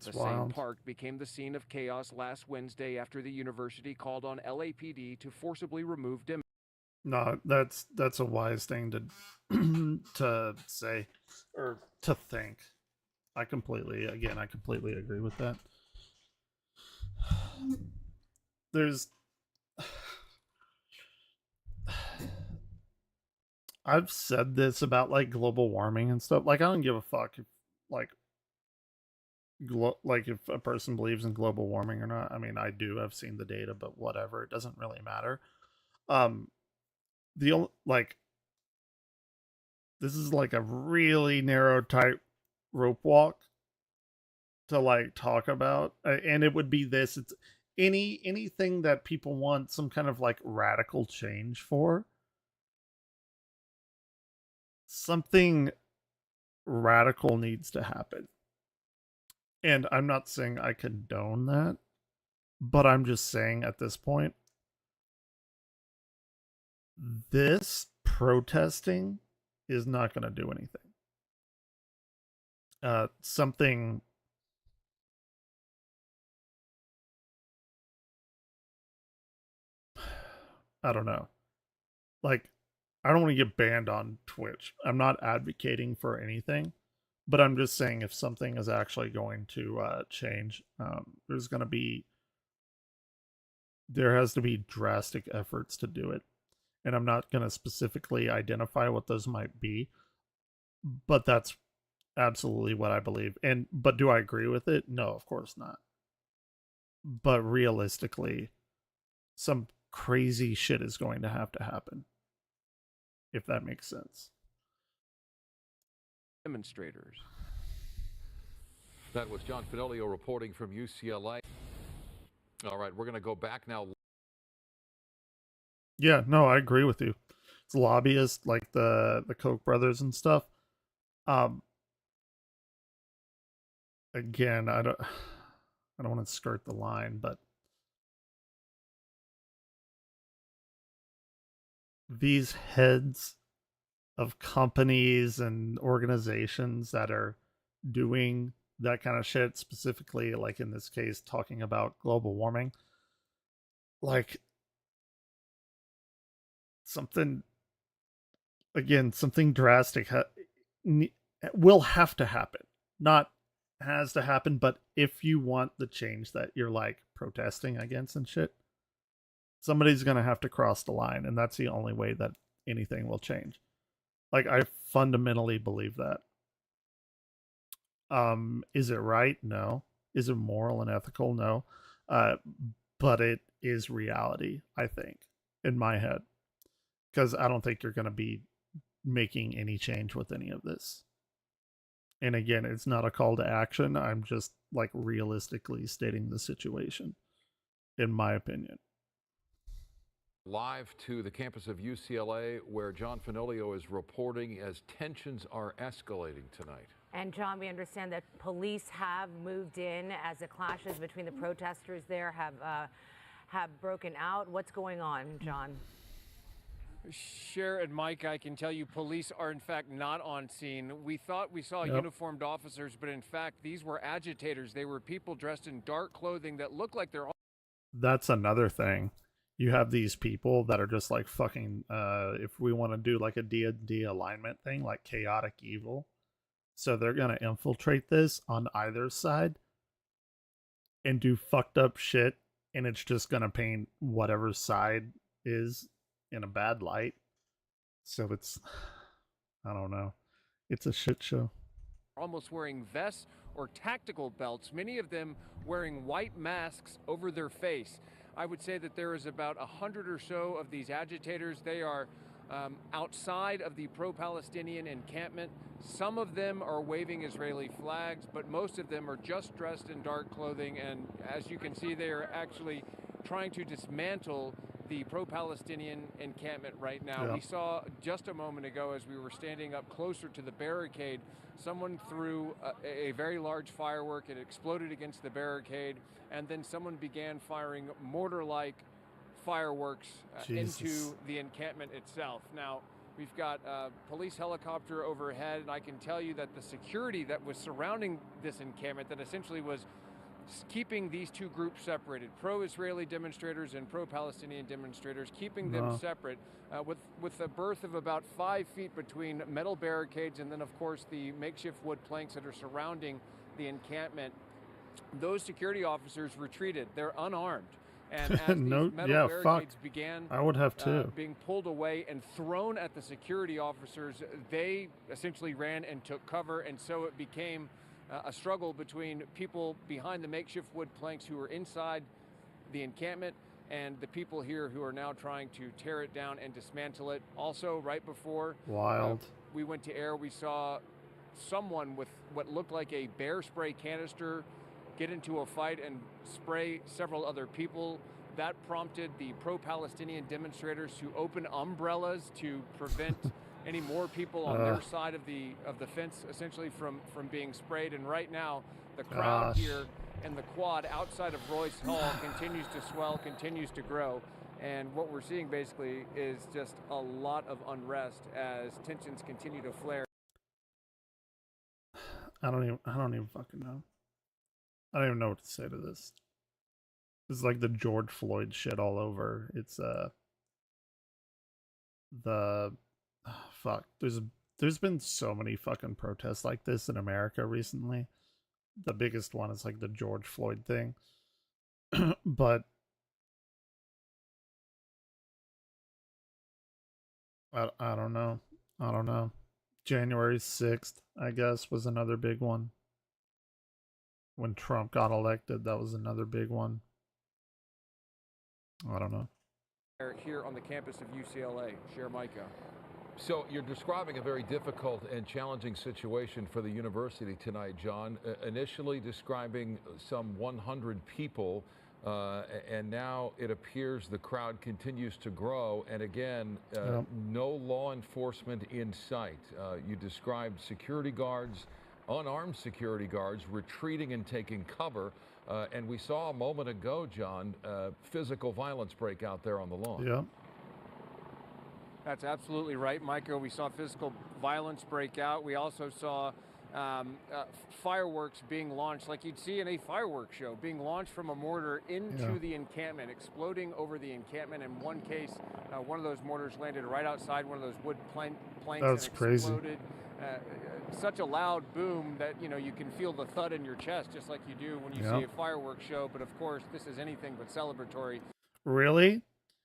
The same park became the scene of chaos last Wednesday after the university called on LAPD to forcibly remove demonstrators. No, that's a wise thing to to say or to think. I completely agree with that. I've said this about like global warming and stuff. Like I don't give a fuck if if a person believes in global warming or not. I mean, I do. I've seen the data, but whatever. It doesn't really matter. The only this is like a really narrow tight rope walk to like talk about, and it would be this. It's anything that people want some kind of like radical change for. Something radical needs to happen. And I'm not saying I condone that, but I'm just saying at this point, this protesting is not going to do anything. Something I don't know. Like, I don't want to get banned on Twitch. I'm not advocating for anything, but I'm just saying if something is actually going to change, there has to be drastic efforts to do it. And I'm not going to specifically identify what those might be, but that's absolutely what I believe. But do I agree with it? No, of course not. But realistically, some crazy shit is going to happen. If that makes sense. Demonstrators. That was John Finolio reporting from UCLA. All right, we're going to go back now. Yeah, no, I agree with you. It's lobbyists like the Koch brothers and stuff. Again, I don't want to skirt the line, but these heads of companies and organizations that are doing that kind of shit, specifically like in this case talking about global warming, like something drastic will have to happen. Not has to happen, but if you want the change that you're like protesting against and shit, somebody's going to have to cross the line, and that's the only way that anything will change. Like, I fundamentally believe that. Is it right? No. Is it moral and ethical? No. But it is reality, I think, in my head. Because I don't think you're going to be making any change with any of this. And again, it's not a call to action. I'm just like realistically stating the situation, in my opinion. Live to the campus of UCLA, where John Finolio is reporting as tensions are escalating tonight. And John, we understand that police have moved in as the clashes between the protesters there have broken out. What's going on, John? Cher and Mike, I can tell you police are in fact not on scene. We thought we saw uniformed officers, but in fact these were agitators. They were people dressed in dark clothing that look like they're... That's another thing. You have these people that are just like fucking, if we want to do like a D&D alignment thing, like chaotic evil. So they're going to infiltrate this on either side and do fucked up shit. And it's just going to paint whatever side is in a bad light. So it's, I don't know. It's a shit show. Almost wearing vests or tactical belts, many of them wearing white masks over their face. I would say that there is about 100 or so of these agitators. They are outside of the pro-Palestinian encampment. Some of them are waving Israeli flags, but most of them are just dressed in dark clothing. And as you can see, they are actually trying to dismantle the pro-Palestinian encampment right now. Yeah. We saw just a moment ago, as we were standing up closer to the barricade, someone threw a very large firework. It exploded against the barricade, and then someone began firing mortar-like fireworks into the encampment itself. Now, we've got a police helicopter overhead, and I can tell you that the security that was surrounding this encampment, that essentially was keeping these two groups separated, pro-Israeli demonstrators and pro-Palestinian demonstrators, keeping them separate with a berth of about 5 feet between metal barricades and then, of course, the makeshift wood planks that are surrounding the encampment. Those security officers retreated. They're unarmed. And as these metal barricades began I would have too. Being pulled away and thrown at the security officers, they essentially ran and took cover, and so it became a struggle between people behind the makeshift wood planks who were inside the encampment and the people here who are now trying to tear it down and dismantle it. Also, right before we went to air, we saw someone with what looked like a bear spray canister get into a fight and spray several other people. That prompted the pro-Palestinian demonstrators to open umbrellas to prevent any more people on their side of the fence, essentially from being sprayed. And right now, the crowd here in the quad outside of Royce Hall continues to swell, continues to grow. And what we're seeing basically is just a lot of unrest as tensions continue to flare. I don't even fucking know. I don't even know what to say to this. This is like the George Floyd shit all over. It's fuck. There's been so many fucking protests like this in America recently. The biggest one is like the George Floyd thing. But I don't know. I don't know. January 6th, I guess, was another big one. When Trump got elected, that was another big one. I don't know. Here on the campus of UCLA, Cher Micah. So you're describing a very difficult and challenging situation for the university tonight, John. Initially describing some 100 people, and now it appears the crowd continues to grow. And again, no law enforcement in sight. You described security guards, unarmed security guards, retreating and taking cover. And we saw a moment ago, John, physical violence break out there on the lawn. Yeah. That's absolutely right, Micah. We saw physical violence break out. We also saw fireworks being launched, like you'd see in a fireworks show, being launched from a mortar into the encampment, exploding over the encampment. In one case, one of those mortars landed right outside one of those wood planks. That's and crazy. Exploded. Such a loud boom that you can feel the thud in your chest, just like you do when you see a fireworks show. But of course, this is anything but celebratory. Really?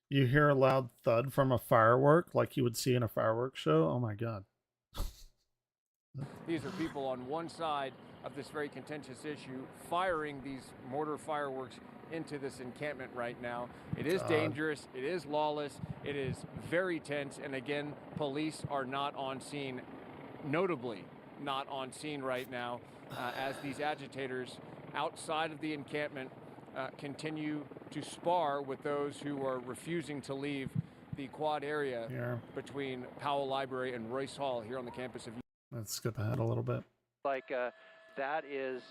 You hear a loud thud from a firework like you would see in a fireworks show? Oh my God. These are people on one side of this very contentious issue firing these mortar fireworks into this encampment right now. It is dangerous. It is lawless. It is very tense. And again, police are not on scene, notably not on scene right now, as these agitators outside of the encampment continue to spar with those who are refusing to leave the quad area between Powell Library and Royce Hall here on the campus of. Let's skip ahead a little bit. Like that is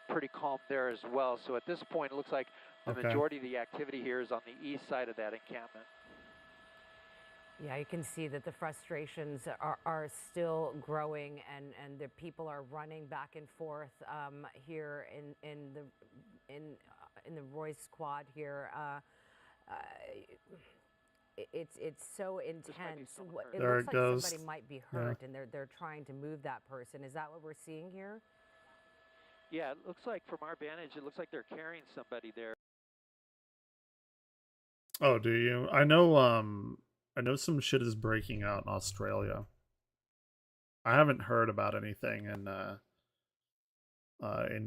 pretty calm there as well. So at this point, it looks like the majority of the activity here is on the east side of that encampment. Yeah, you can see that the frustrations are still growing, and the people are running back and forth here in the Royce Quad here. It's so intense. It there looks it like goes. somebody might be hurt, and they're trying to move that person. Is that what we're seeing here? Yeah, it looks like from our vantage, it looks like they're carrying somebody there. Oh, do you? I know some shit is breaking out in Australia. I haven't heard about anything in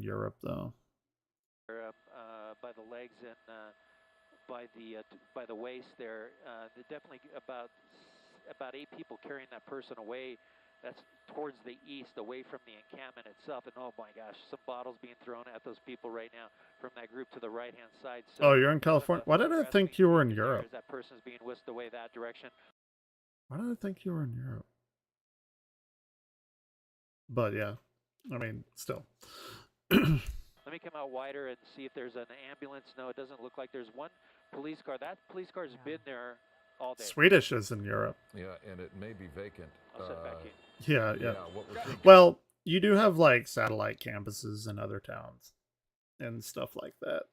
Europe though. By the legs and by the waist there, definitely about 8 people carrying that person away. That's towards the east, away from the encampment itself. And oh my gosh, some bottles being thrown at those people right now from that group to the right-hand side. So oh, you're in California? Why did I think you were in Europe? That person's being whisked away that direction. Why did I think you were in Europe? But yeah, I mean, still. Let me come out wider and see if there's an ambulance. No, it doesn't look like there's one police car. That police car's been there all day. Swedish is in Europe. Yeah, and it may be vacant. I'll set back in. Yeah. What well, you do have like satellite campuses in other towns and stuff like that.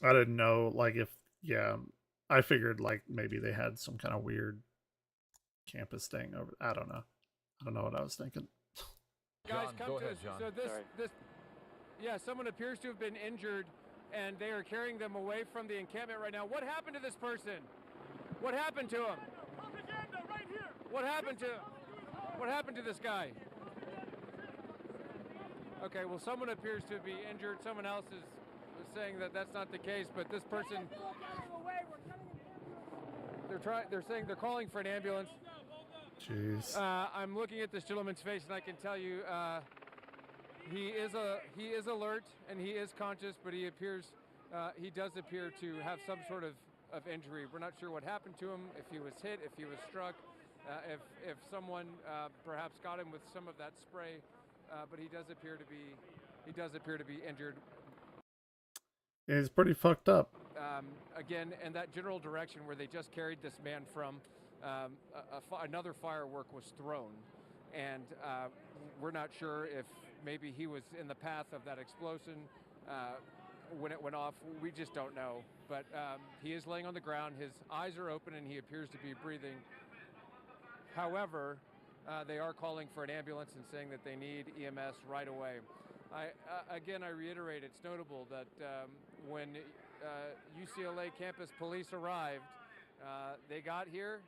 I didn't know, like, if I figured like maybe they had some kind of weird campus thing over. I don't know what I was thinking. Guys, John, come go to ahead, us. John. So someone appears to have been injured, and they are carrying them away from the encampment right now. What happened to this person? What happened to him? What happened to this guy? Okay, well, someone appears to be injured. Someone else is saying that that's not the case, but this person, they're saying they're calling for an ambulance. Jeez. I'm looking at this gentleman's face, and I can tell you he is alert and he is conscious, but he does appear to have some sort of injury. We're not sure what happened to him, if he was hit, if he was struck, if someone perhaps got him with some of that spray, but he does appear to be injured. He's pretty fucked up. Again, in that general direction where they just carried this man from, another firework was thrown, and we're not sure if maybe he was in the path of that explosion when it went off. We just don't know, but he is laying on the ground. His eyes are open and he appears to be breathing. However, they are calling for an ambulance and saying that they need EMS right away. I reiterate, it's notable that when UCLA campus police arrived, they got here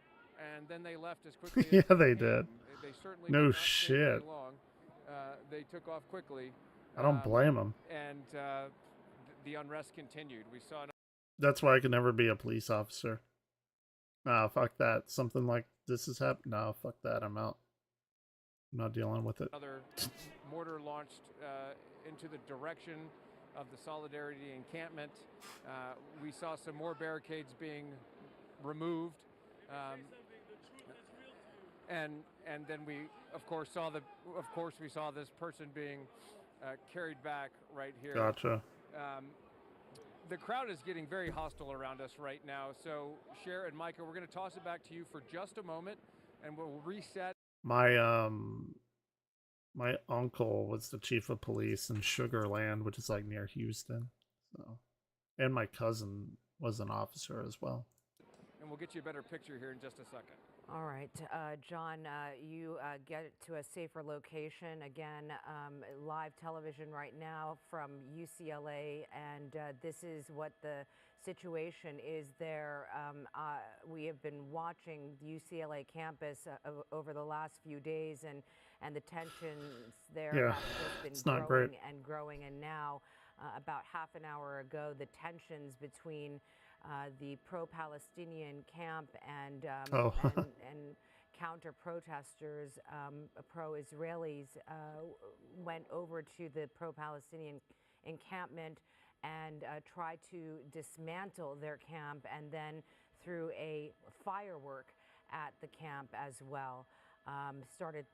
and then they left as quickly as yeah, they did. They certainly no did not stay shit. very long. They took off quickly. I don't blame them. And the unrest continued. We saw. That's why I could never be a police officer. Nah, fuck that. Something like this is happening. No, fuck that. I'm out. I'm not dealing with it. Another mortar launched into the direction of the Solidarity encampment. We saw some more barricades being removed. And then we, of course, saw this person being carried back right here. Gotcha. The crowd is getting very hostile around us right now. So, Cher and Micah, we're going to toss it back to you for just a moment, and we'll reset. My uncle was the chief of police in Sugar Land, which is like near Houston. So, and my cousin was an officer as well. And we'll get you a better picture here in just a second. All right, John, you get to a safer location. Again, live television right now from UCLA, and this is what the situation is there. We have been watching the UCLA campus over the last few days, and the tensions there have just been growing and growing. And now, about half an hour ago, the tensions between the pro-Palestinian camp and counter-protesters, pro-Israelis, went over to the pro-Palestinian encampment and tried to dismantle their camp, and then threw a firework at the camp as well. Started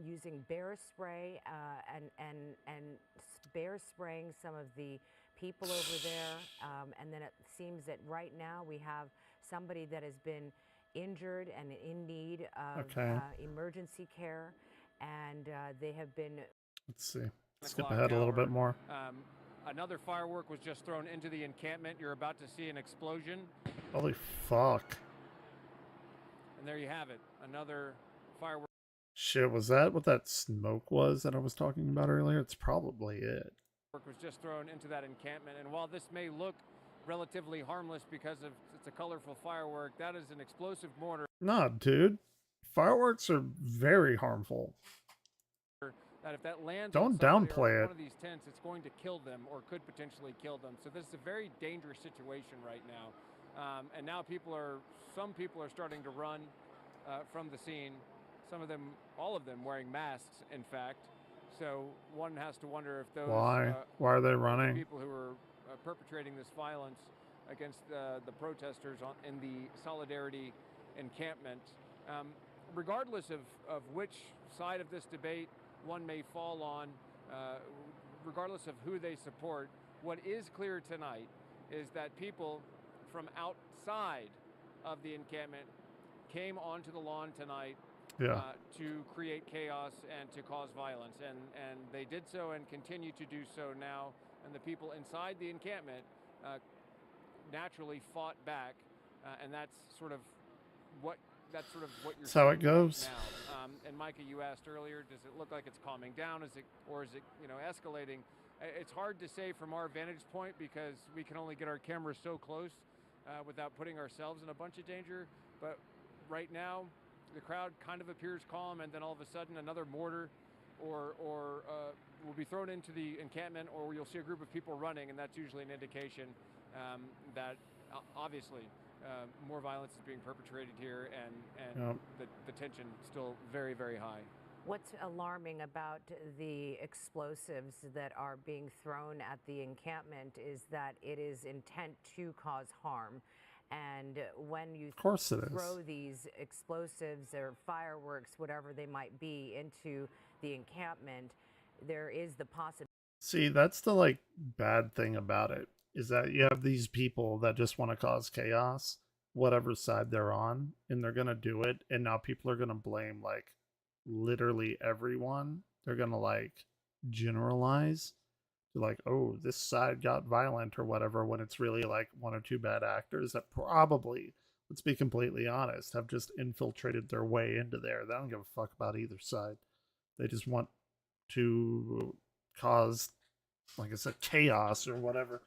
using bear spray and bear spraying some of the people over there, and then it seems that right now we have somebody that has been injured and in need of emergency care, and they have been. Let's see. Skip ahead a little bit more. Another firework was just thrown into the encampment. You're about to see an explosion. Holy fuck. And there you have it. Another firework. Shit, was that what that smoke was that I was talking about earlier? It's probably it. Was just thrown into that encampment, and while this may look relatively harmless because it's a colorful firework, that is an explosive mortar. Nah, dude. Fireworks are very harmful. That if that lands Don't downplay it. One of these tents, it's going to kill them or could potentially kill them. So this is a very dangerous situation right now. And now some people are starting to run from the scene. Some of them, all of them, wearing masks, in fact. So one has to wonder if those why are they running? People who are perpetrating this violence against the protesters in the Solidarity encampment. Regardless of which side of this debate one may fall on, regardless of who they support, what is clear tonight is that people from outside of the encampment came onto the lawn tonight to create chaos and to cause violence, and they did so and continue to do so now. And the people inside the encampment naturally fought back, and that's sort of what you're. That's how it goes. Now. And Micah, you asked earlier, does it look like it's calming down? Is it escalating? It's hard to say from our vantage point because we can only get our cameras so close without putting ourselves in a bunch of danger. But right now, the crowd kind of appears calm, and then all of a sudden another mortar or will be thrown into the encampment, or you'll see a group of people running, and that's usually an indication that obviously more violence is being perpetrated here, and the tension still very, very high. What's alarming about the explosives that are being thrown at the encampment is that it is intent to cause harm. And when you throw these explosives or fireworks, whatever they might be, into the encampment, there is the possibility. See, that's the bad thing about it, is that you have these people that just want to cause chaos, whatever side they're on, and they're going to do it. And now people are going to blame literally everyone. They're going to generalize. They're oh, this side got violent or whatever, when it's really one or two bad actors that probably, let's be completely honest, have just infiltrated their way into there. They don't give a fuck about either side. They just want to cause, like I said, chaos or whatever.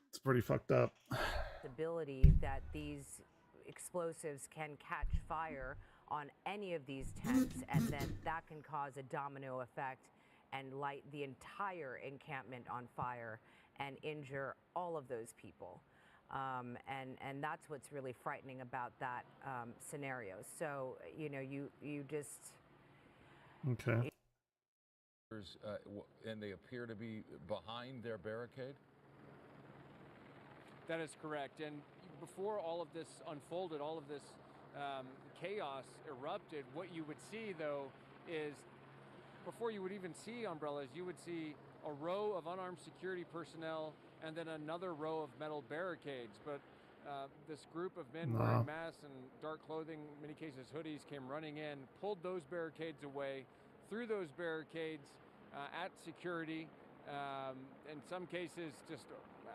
It's pretty fucked up. Possibility that these explosives can catch fire on any of these tents, and then that can cause a domino effect and light the entire encampment on fire and injure all of those people. And that's what's really frightening about that scenario. So, you know, you just... Okay. And they appear to be behind their barricade? That is correct. And before all of this unfolded, all of this chaos erupted, what you would see, though, is before you would even see umbrellas, you would see a row of unarmed security personnel and then another row of metal barricades. But this group of men wearing masks and dark clothing, in many cases hoodies, came running in, pulled those barricades away, threw those barricades at security, in some cases just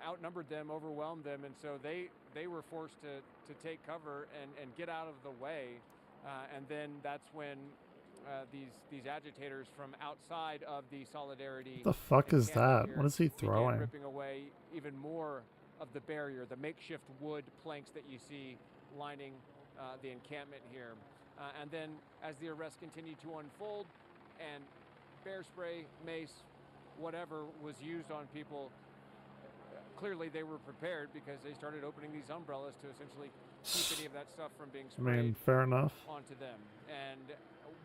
outnumbered them, overwhelmed them, and so they were forced to take cover and get out of the way. And then that's when these agitators from outside of the Solidarity. What the fuck is that? What is he throwing? Ripping away even more of the barrier, the makeshift wood planks that you see lining the encampment here. And then as the arrests continued to unfold and bear spray, mace, whatever was used on people, clearly they were prepared because they started opening these umbrellas to essentially keep any of that stuff from being sprayed, I mean, fair enough, onto them. And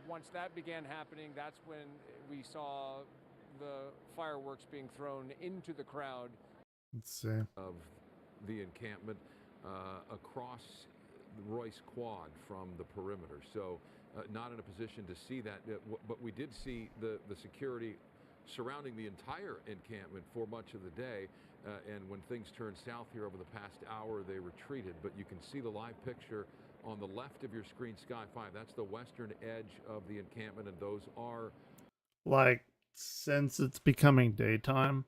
once that began happening, that's when we saw the fireworks being thrown into the crowd. Let's see. Of the encampment across the Royce Quad from the perimeter. So not in a position to see that, but we did see the security surrounding the entire encampment for much of the day. And when things turned south here over the past hour, they retreated. But you can see the live picture on the left of your screen, Sky 5. That's the western edge of the encampment, and those are... Like, since it's becoming daytime,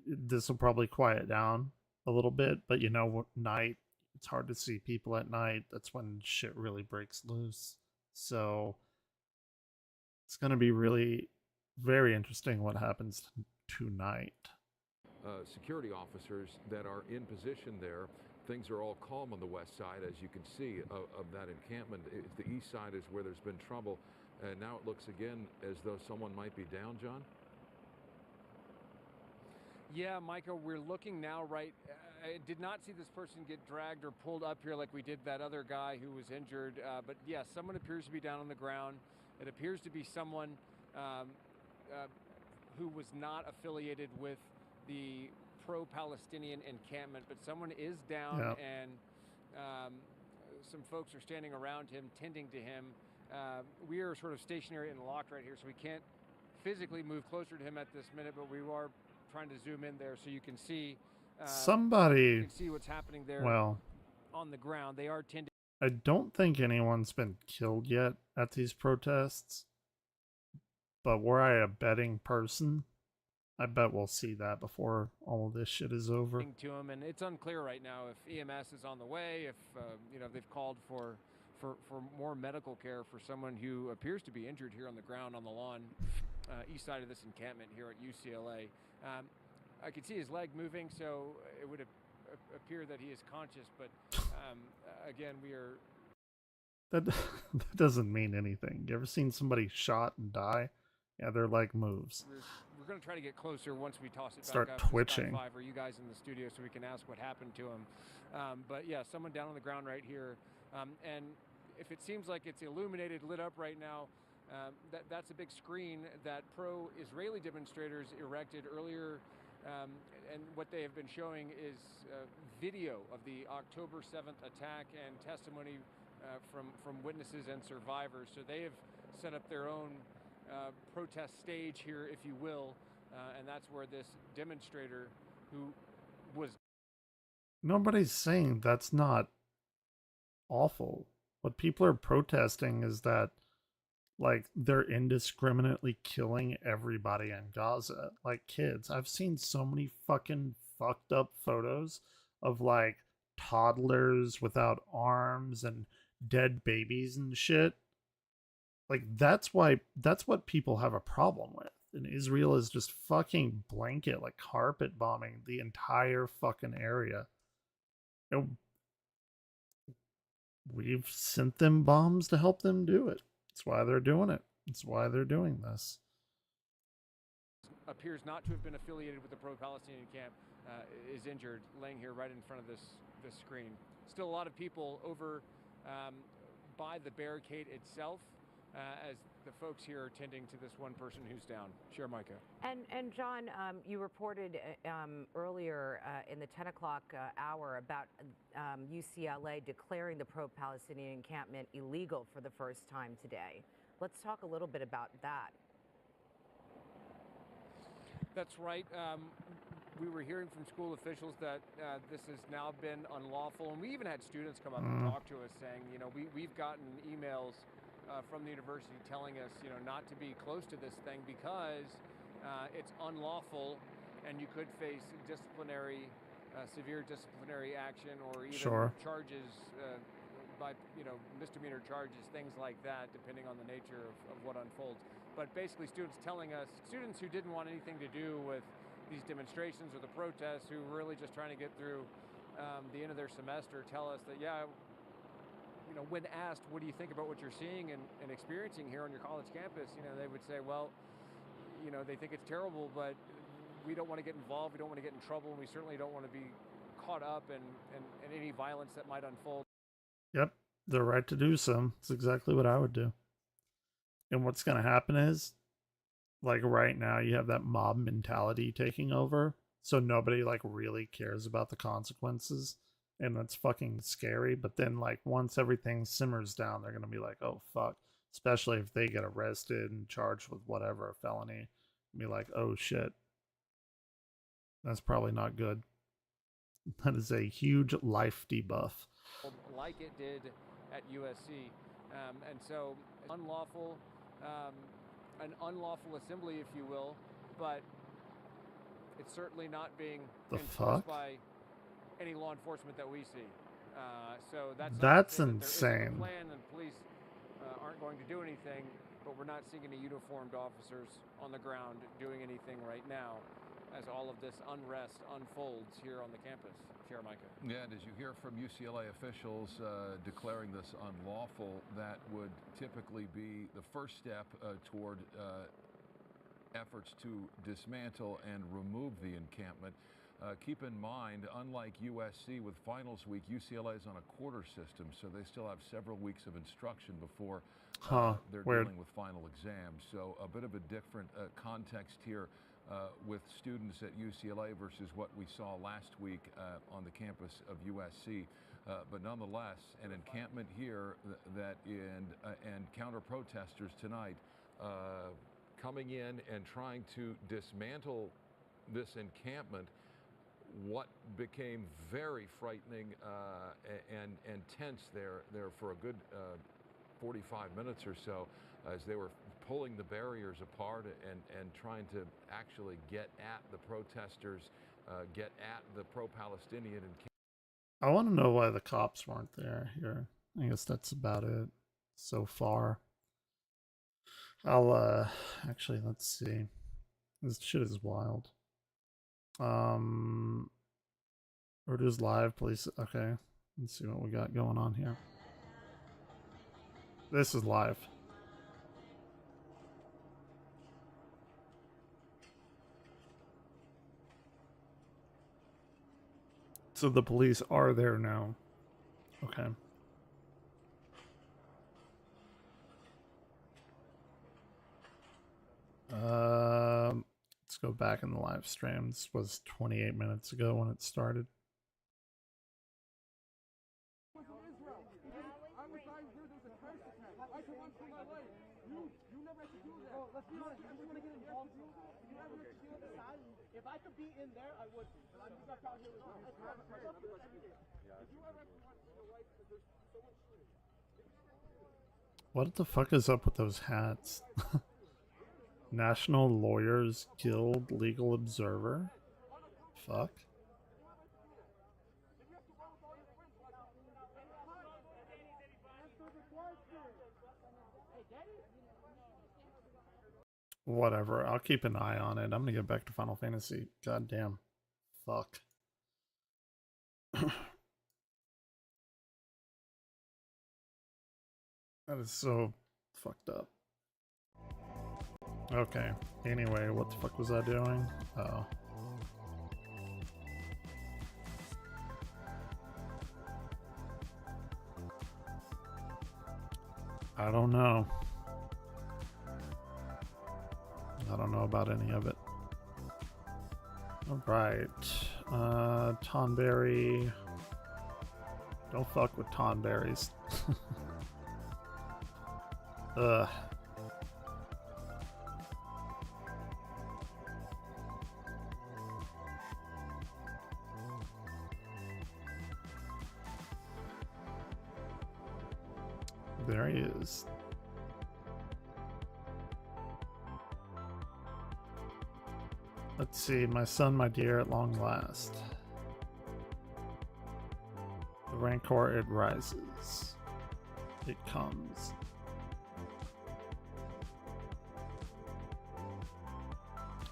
this will probably quiet down a little bit. But, you know, night, it's hard to see people at night. That's when shit really breaks loose. So, it's going to be really very interesting what happens tonight. Security officers that are in position there. Things are all calm on the west side, as you can see, of that encampment. The east side is where there's been trouble. And now it looks again as though someone might be down, John? Yeah, Micah, we're looking now, right? I did not see this person get dragged or pulled up here like we did that other guy who was injured. But yeah, someone appears to be down on the ground. It appears to be someone who was not affiliated with the pro-Palestinian encampment, but someone is down, and some folks are standing around him, tending to him. We are sort of stationary and locked right here, so we can't physically move closer to him at this minute, but we are trying to zoom in there so you can see somebody. You can see what's happening there. Well, on the ground, they are tending. I don't think anyone's been killed yet at these protests, but were I a betting person, I bet we'll see that before all of this shit is over. To him, and it's unclear right now if EMS is on the way, if you know, they've called for more medical care for someone who appears to be injured here on the ground on the lawn east side of this encampment here at UCLA. I could see his leg moving, so it would appear that he is conscious, but again, we are... That doesn't mean anything. You ever seen somebody shot and die? Yeah, their leg moves. We're going to try to get closer once we toss it Start back up twitching. To Sky 5 or you guys in the studio so we can ask what happened to him. But yeah, someone down on the ground right here. And if it seems like it's illuminated, lit up right now, that's a big screen that pro-Israeli demonstrators erected earlier. And what they have been showing is video of the October 7th attack and testimony from witnesses and survivors. So they have set up their own protest stage here, if you will, and that's where this demonstrator who was... Nobody's saying that's not awful. What people are protesting is that, like, they're indiscriminately killing everybody in Gaza, like kids. I've seen so many fucking fucked up photos of, like, toddlers without arms and dead babies and shit. Like, that's what people have a problem with. And Israel is just fucking blanket, like, carpet bombing the entire fucking area. And we've sent them bombs to help them do it. That's why they're doing it. That's why they're doing this. appears not to have been affiliated with the pro-Palestinian camp is injured, laying here right in front of this screen. Still a lot of people over by the barricade itself as the folks here are tending to this one person who's down. Sure, Micah. And John, you reported earlier in the 10 o'clock hour about UCLA declaring the pro-Palestinian encampment illegal for the first time today. Let's talk a little bit about that. That's right. We were hearing from school officials that this has now been unlawful, and we even had students come up and talk to us saying, you know, we've gotten emails from the university telling us, you know, not to be close to this thing because it's unlawful, and you could face disciplinary, severe disciplinary action, or even charges by, you know, misdemeanor charges, things like that, depending on the nature of what unfolds. But basically, students telling us, students who didn't want anything to do with these demonstrations or the protests, who were really just trying to get through the end of their semester, tell us that, yeah, you know, when asked, what do you think about what you're seeing and experiencing here on your college campus, you know, they would say, well, you know, they think it's terrible, but we don't want to get involved, we don't want to get in trouble, and we certainly don't want to be caught up in any violence that might unfold. Yep, they're right to do so. It's exactly what I would do. And what's going to happen is, like right now, you have that mob mentality taking over. So nobody like really cares about the consequences. And that's fucking scary. But then like once everything simmers down, they're going to be like, oh, fuck. Especially if they get arrested and charged with whatever felony. Be like, oh, shit. That's probably not good. That is a huge life debuff. Like it did at USC. And so unlawful, an unlawful assembly, if you will, but it's certainly not being enforced by any law enforcement that we see. So that's insane. That plan, and police aren't going to do anything, but we're not seeing any uniformed officers on the ground doing anything right now as all of this unrest unfolds here on the campus. Chair Micah. Yeah, and as you hear from UCLA officials declaring this unlawful, that would typically be the first step toward efforts to dismantle and remove the encampment. Keep in mind, unlike USC with finals week, UCLA is on a quarter system, so they still have several weeks of instruction before they're dealing with final exams. So a bit of a different context here with students at UCLA versus what we saw last week on the campus of USC. But nonetheless, an encampment here and counter-protesters tonight coming in and trying to dismantle this encampment. What became very frightening and tense there for a good 45 minutes or so as they were pulling the barriers apart and trying to actually get at the protesters, get at the pro-Palestinian. I want to know why the cops weren't there here. I guess that's about it so far. I'll actually, let's see. This shit is wild. Reuters live, please. Okay, let's see what we got going on here. This is live. So the police are there now. Okay. Let's go back in the live stream. This was 28 minutes ago when it started. If I could be in there, I would. What the fuck is up with those hats? National Lawyers Guild Legal Observer? Fuck. Whatever, I'll keep an eye on it. I'm gonna get back to Final Fantasy. Goddamn. Fuck. That is so fucked up. Okay. Anyway, what the fuck was I doing? Oh. I don't know. I don't know about any of it. Alright. Tonberry. Don't fuck with tonberries. Ugh. There he is. Let's see, my son, my dear, at long last. The rancor, it rises. It comes.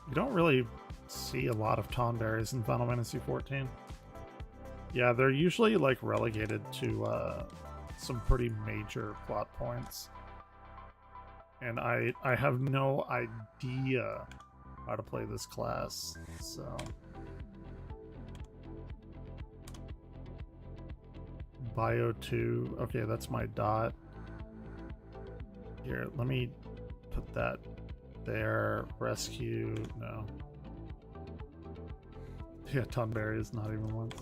You don't really see a lot of tonberries in Final Fantasy XIV. Yeah, they're usually like relegated to some pretty major plot points. And I have no idea how to play this class, so... Bio 2, okay, that's my dot. Here, let me put that there. Rescue, no. Yeah, Tonberry is not even once.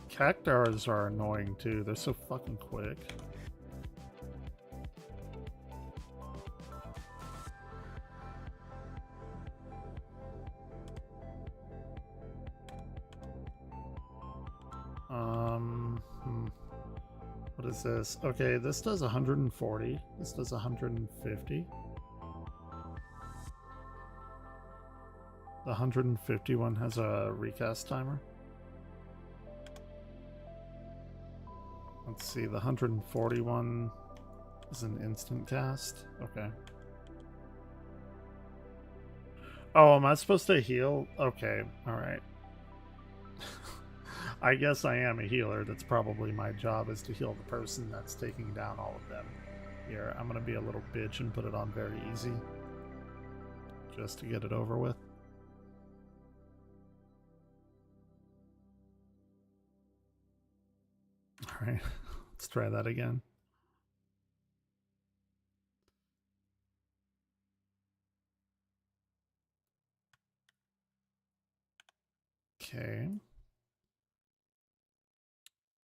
Cactars are annoying too, they're so fucking quick. What is this? Okay, this does 140. This does 150. The 150 one has a recast timer. Let's see, the 140 one is an instant cast. Okay. Oh, am I supposed to heal? Okay, alright. I guess I am a healer. That's probably my job, is to heal the person that's taking down all of them. Here, I'm gonna be a little bitch and put it on very easy. Just to get it over with. Alright, let's try that again. Okay.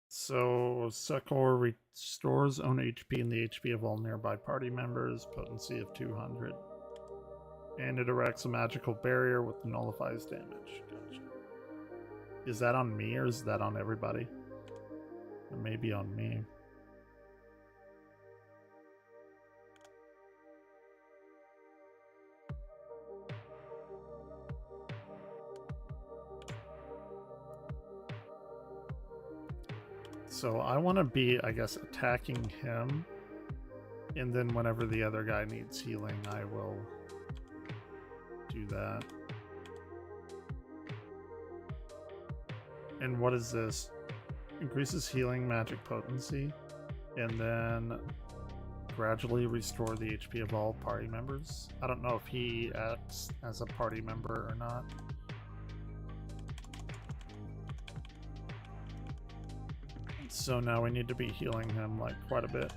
So, Succor restores own HP and the HP of all nearby party members, potency of 200. And it erects a magical barrier with nullifies damage. Gotcha. Is that on me or is that on everybody? It may be on me. So I want to be, I guess, attacking him, and then whenever the other guy needs healing, I will do that. And what is this? Increases healing magic potency, and then gradually restore the HP of all party members. I don't know if he acts as a party member or not. So now we need to be healing him like quite a bit.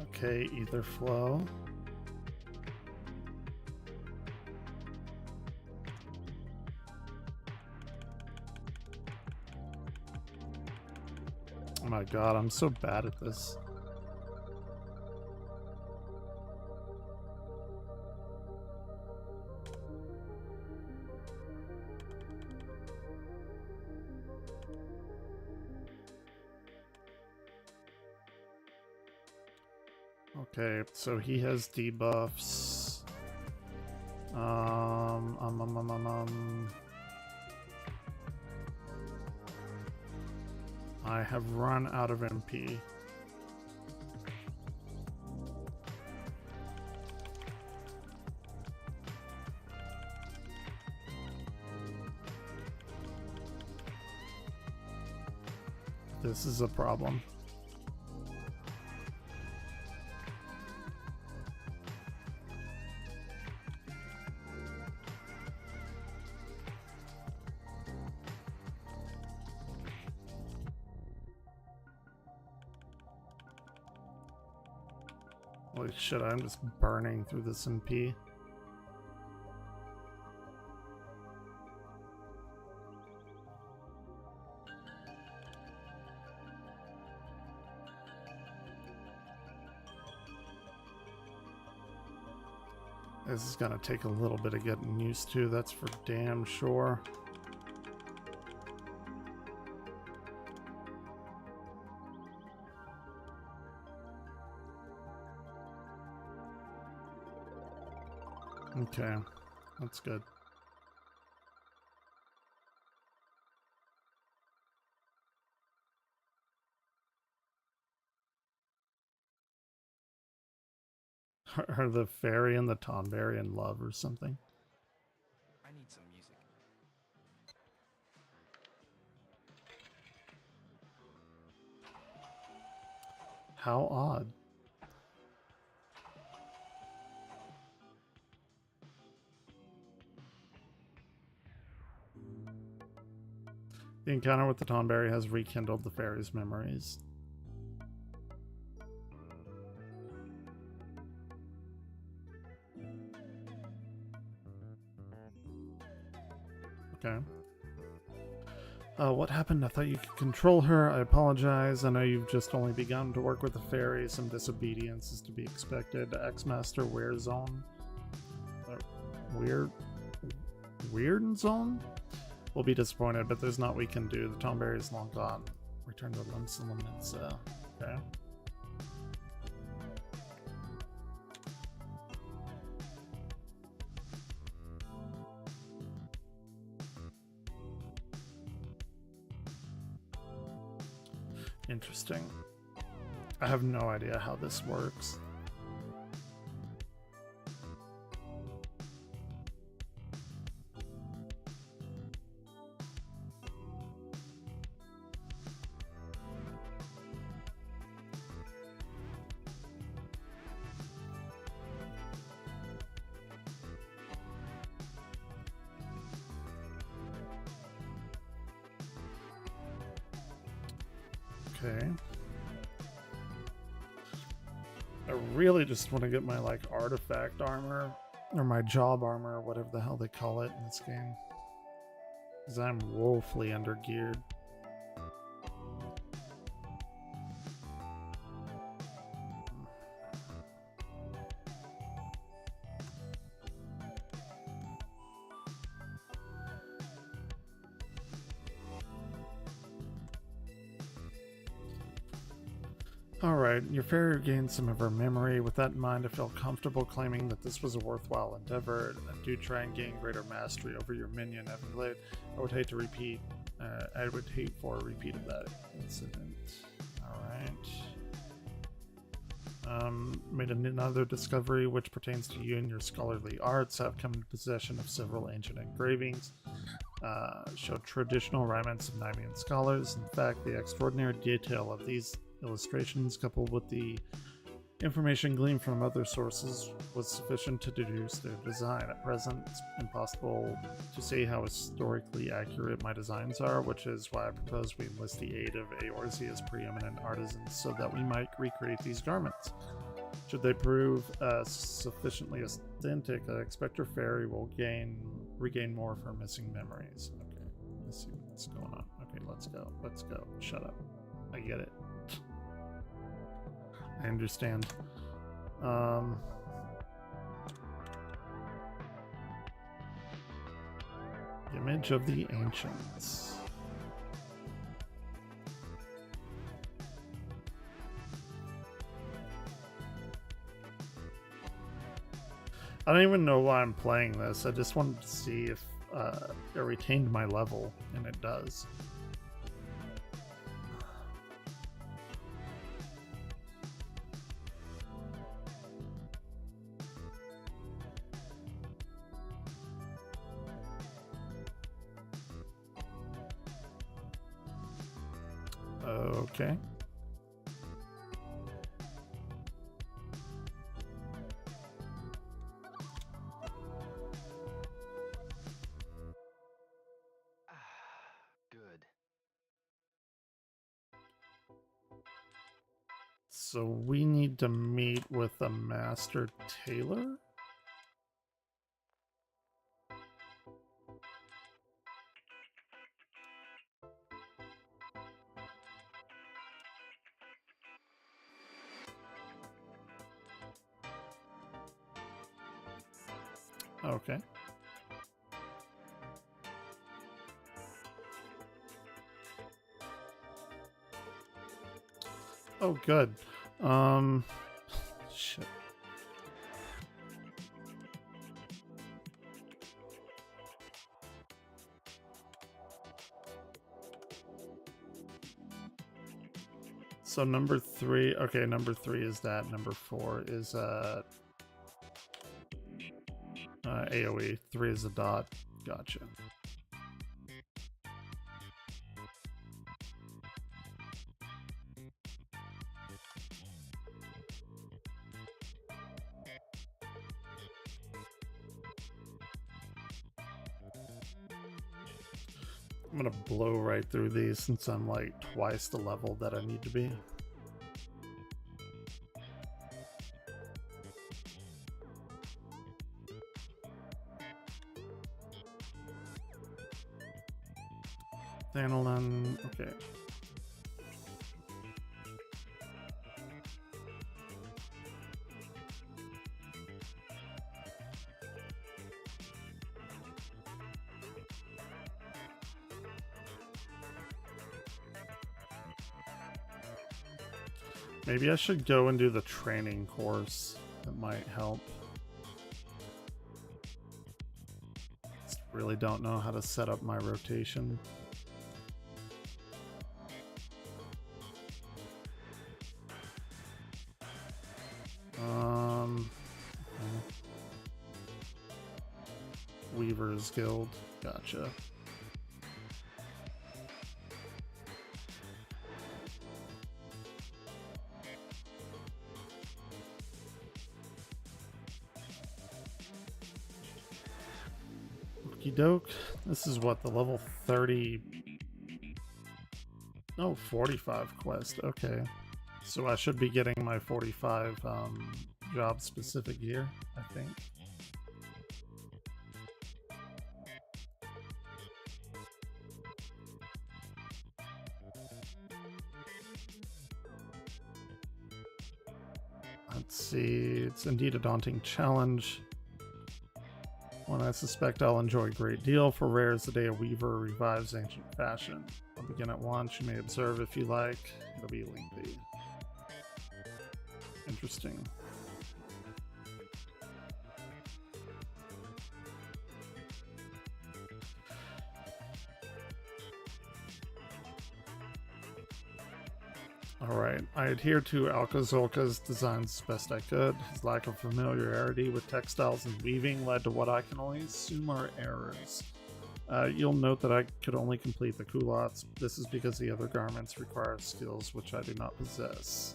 Okay, ether flow. Oh my god, I'm so bad at this. Okay, so he has debuffs. I have run out of MP. This is a problem. Holy shit, I'm just burning through this MP. This is gonna take a little bit of getting used to, that's for damn sure. Okay, that's good. Are the fairy and the Tonberry in love or something? I need some music. How odd. The encounter with the Tonberry has rekindled the fairy's memories. Okay. What happened? I thought you could control her. I apologize. I know you've just only begun to work with the fairy. Some disobedience is to be expected. X-Master Weird Zone. Weird Zone? We'll be disappointed, but there's not we can do. The Tonberry is long gone. Return to limits and limits. Okay. Interesting. I have no idea how this works. Okay. I really just want to get my like artifact armor or my job armor or whatever the hell they call it in this game, because I'm woefully undergeared. Alright, your fairy gained some of her memory. With that in mind, I feel comfortable claiming that this was a worthwhile endeavor. Do try and gain greater mastery over your minion. I would hate for a repeat of that incident. Alright. Made another discovery which pertains to you and your scholarly arts. Have come into possession of several ancient engravings. Show traditional remnants of Namian scholars. In fact, the extraordinary detail of these illustrations, coupled with the information gleaned from other sources, was sufficient to deduce their design. At present, it's impossible to say how historically accurate my designs are, which is why I propose we enlist the aid of Eorzi as preeminent artisans so that we might recreate these garments. Should they prove sufficiently authentic, I expect your fairy will regain more of her missing memories. Okay, let's see what's going on. Okay, let's go. Let's go. Shut up. I get it. I understand. Image of the Ancients. I don't even know why I'm playing this. I just wanted to see if it retained my level, and it does. Okay. Good. So we need to meet with a master tailor? Okay. Oh, good. Shit. So number 3, okay, number 3 is that. Number 4 is AoE. 3 is a dot. Gotcha. I'm gonna blow right through these since I'm like twice the level that I need to be. Thanalan, okay. Maybe I should go and do the training course. That might help. Just really don't know how to set up my rotation. Weaver's Guild. Gotcha. Okie doke. This is what, the level 30. Oh, 45 quest. Okay. So I should be getting my 45 job specific gear, I think. Let's see. It's indeed a daunting challenge. One I suspect I'll enjoy a great deal, for rare as the day a weaver revives ancient fashion. I'll begin at once. You may observe if you like. It'll be lengthy. Interesting. Alright, I adhere to Alcazolka's designs as best I could. His lack of familiarity with textiles and weaving led to what I can only assume are errors. You'll note that I could only complete the culottes. This is because the other garments require skills which I do not possess.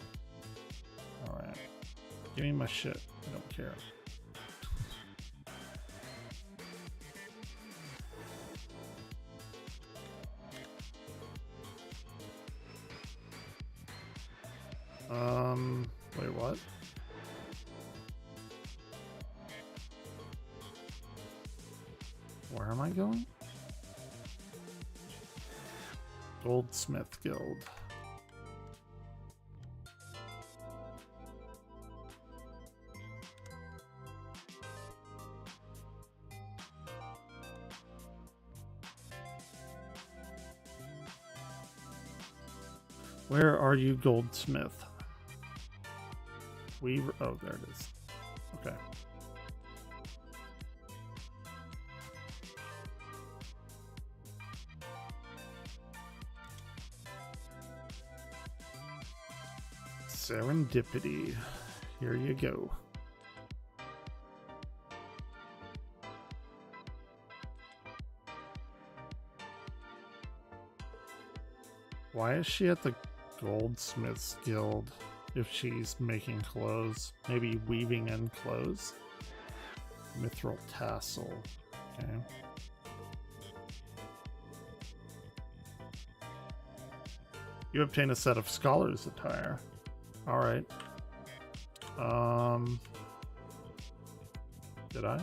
Alright. Give me my shit. I don't care. Wait, what? Where am I going? Goldsmith Guild. Where are you, Goldsmith? Weaver. Oh, there it is. Okay. Serendipity. Here you go. Why is she at the Goldsmiths Guild if she's making clothes? Maybe weaving in clothes? Mithril tassel. Okay. You obtain a set of scholar's attire. Alright. Did I?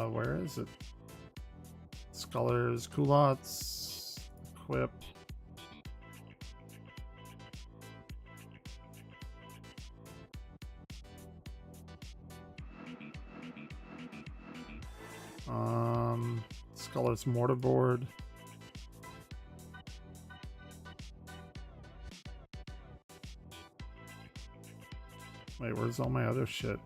Where is it? Scholars, culottes, equip. Scholars mortarboard. Wait, where's all my other shit?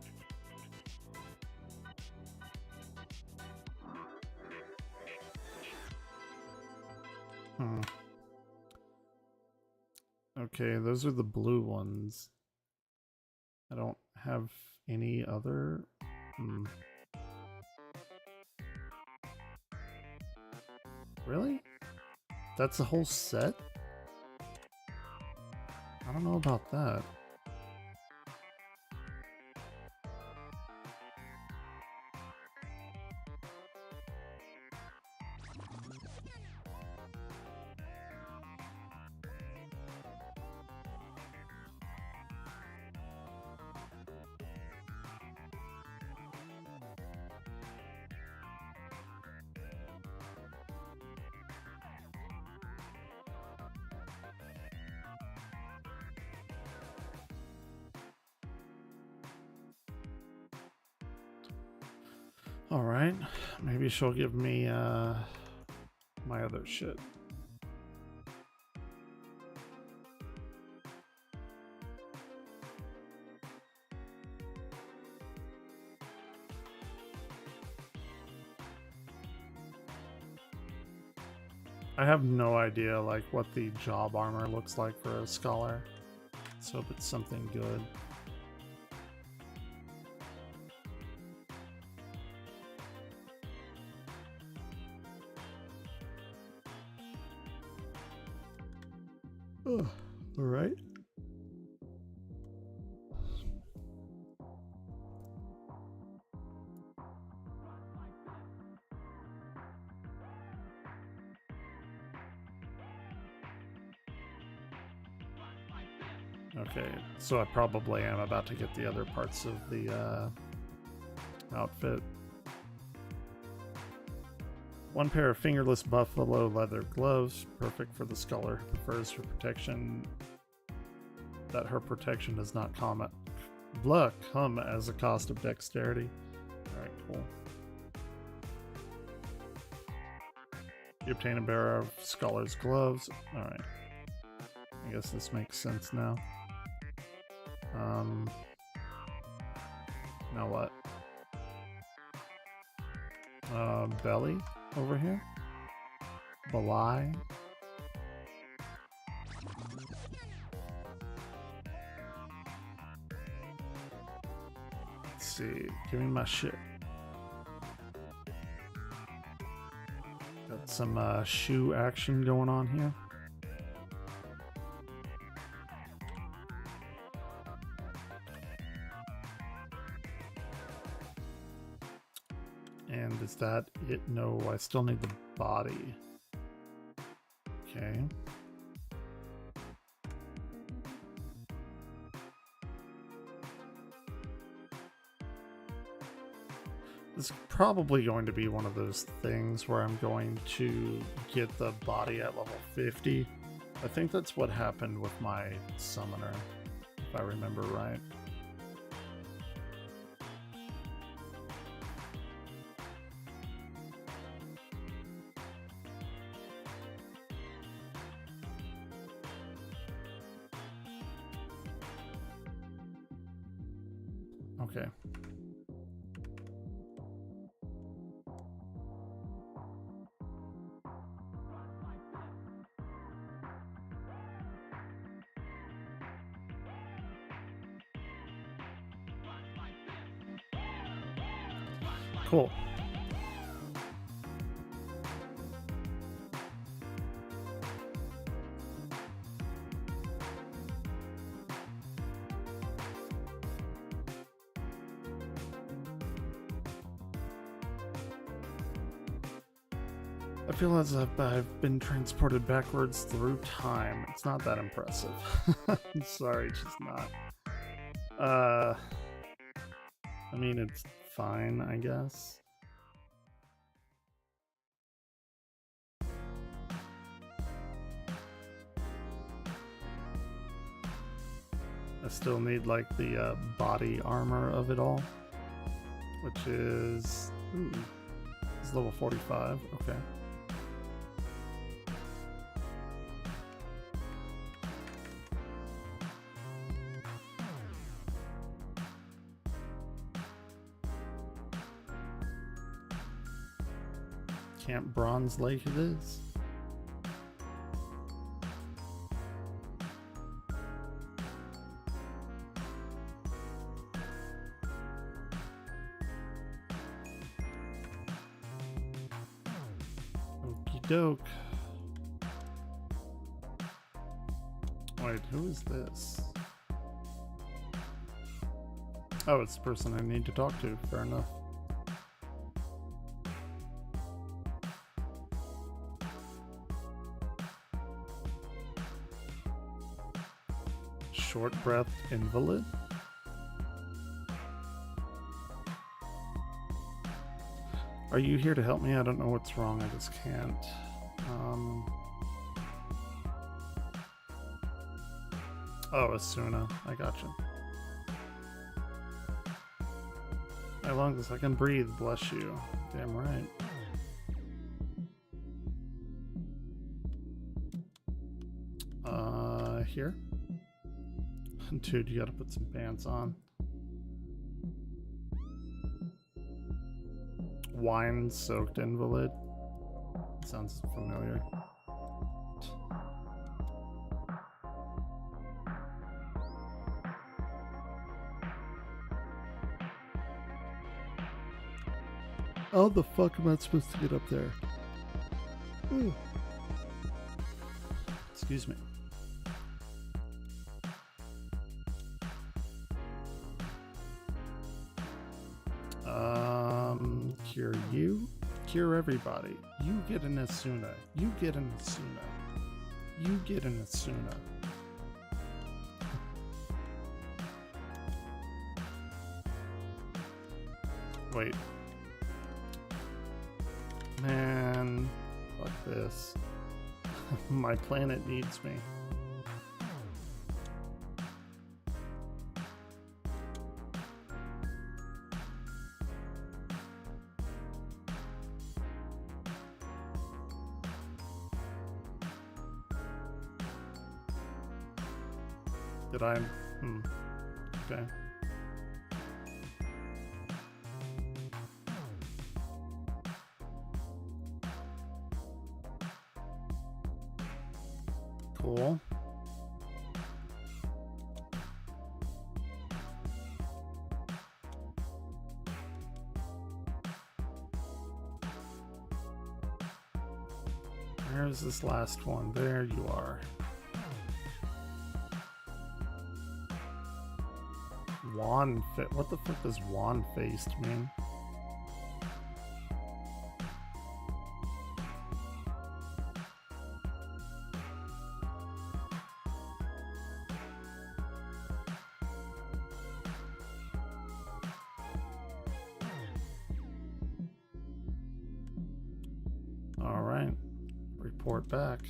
Okay, those are the blue ones. I don't have any other. Really? That's the whole set? I don't know about that. Alright, maybe she'll give me my other shit. I have no idea like what the job armor looks like for a scholar. Let's hope it's something good. All right. Okay, so I probably am about to get the other parts of the outfit. One pair of fingerless buffalo leather gloves, perfect for the scholar who prefers her protection. That her protection does not come as a cost of dexterity. Alright, cool. You obtain a pair of scholar's gloves. Alright. I guess this makes sense now. Now what? Belly over here. Belai. Let's see. Give me my shit. Got some shoe action going on here. And is that it? No, I still need the body. Okay. This is probably going to be one of those things where I'm going to get the body at level 50. I think that's what happened with my summoner, if I remember right. Okay. Cool. I feel as if I've been transported backwards through time. It's not that impressive. I'm sorry, it's just not. I mean, it's fine, I guess. I still need like the body armor of it all, which is it's level 45. Okay. Camp Bronze Lake it is. Okie doke. Wait, who is this? Oh, it's the person I need to talk to. Fair enough. Short breath invalid? Are you here to help me? I don't know what's wrong. I just can't. Oh, Asuna. I gotcha. My lungs, I can breathe. Bless you. Damn right. Here? Dude, you gotta put some pants on. Wine-soaked invalid. Sounds familiar. How the fuck am I supposed to get up there? Ooh. Excuse me. Cure you. Cure everybody. You get an Asuna. You get an Asuna. You get an Asuna. Wait. Man, fuck this. My planet needs me. Did I? Okay. Cool. Where's this last one? There you are. What the fuck does wand-faced mean? All right, report back.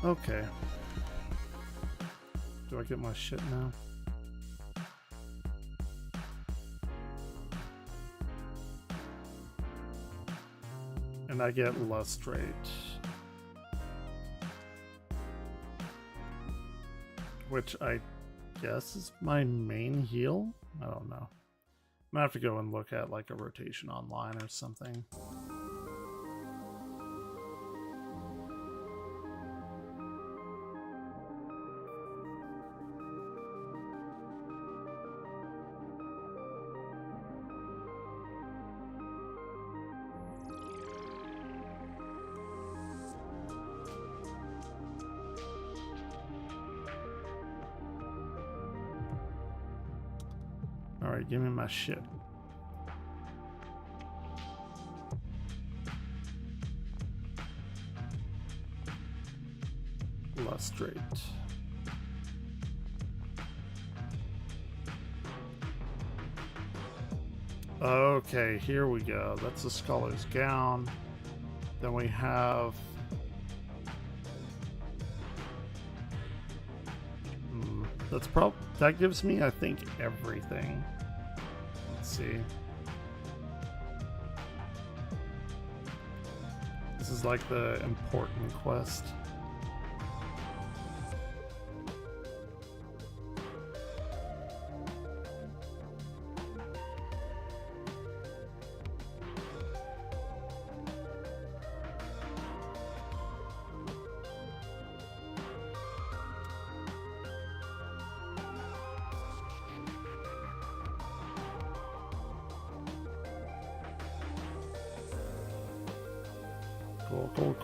Okay. Do I get my shit now? And I get lustrate. Which I guess is my main heal? I don't know. I'm gonna have to go and look at like a rotation online or something. Alright, give me my shit. Lustrate. Okay, here we go. That's the scholar's gown. Then we have that gives me, I think, everything. Let's see. This is like the important quest.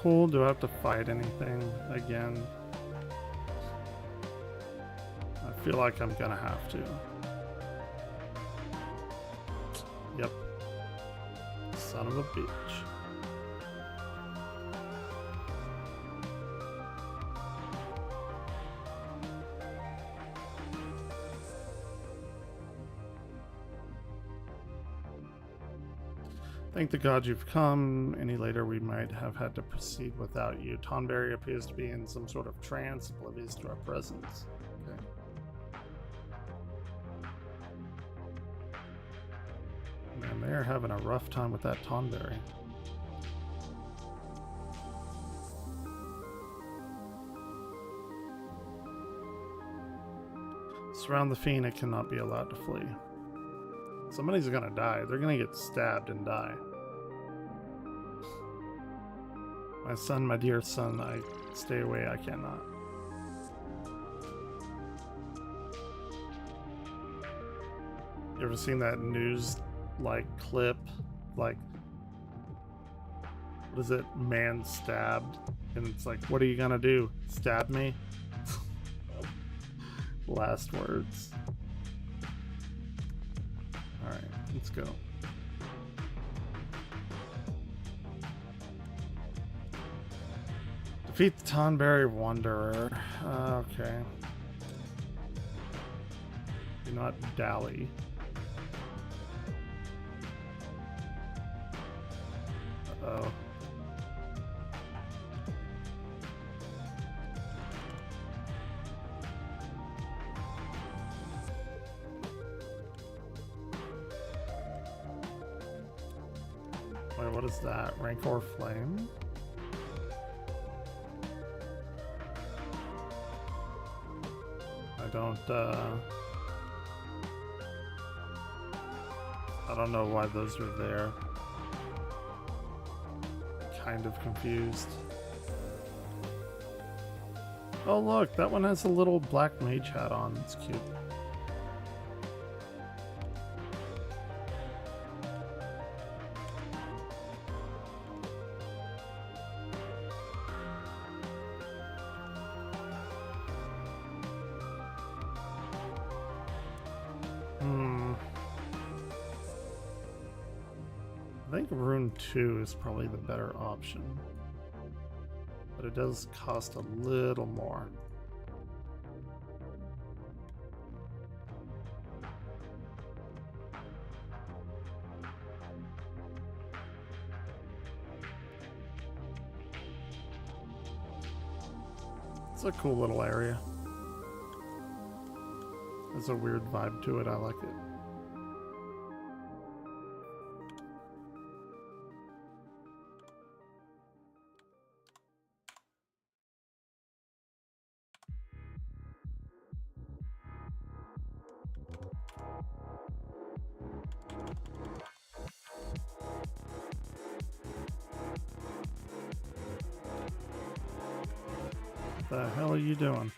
Cool. Do I have to fight anything again? I feel like I'm gonna have to. Yep. Son of a bitch. Thank the gods you've come. Any later we might have had to proceed without you. Tonberry appears to be in some sort of trance, oblivious to our presence. Okay. Man, they're having a rough time with that Tonberry. Surround the fiend, it cannot be allowed to flee. Somebody's gonna die. They're gonna get stabbed and die. My son, my dear son, I stay away, I cannot. You ever seen that news, like, clip? Like, what is it? Man stabbed. And it's like, what are you gonna do? Stab me? Last words. Alright, let's go. Defeat the Tonberry Wanderer. Okay. Do not dally. Uh-oh. Wait, what is that? Rancor Flame? I don't know why those are there. Kind of confused. Oh look, that one has a little black mage hat on. It's cute. I think Rune 2 is probably the better option, but it does cost a little more. It's a cool little area. There's a weird vibe to it, I like it. What the hell are you doing?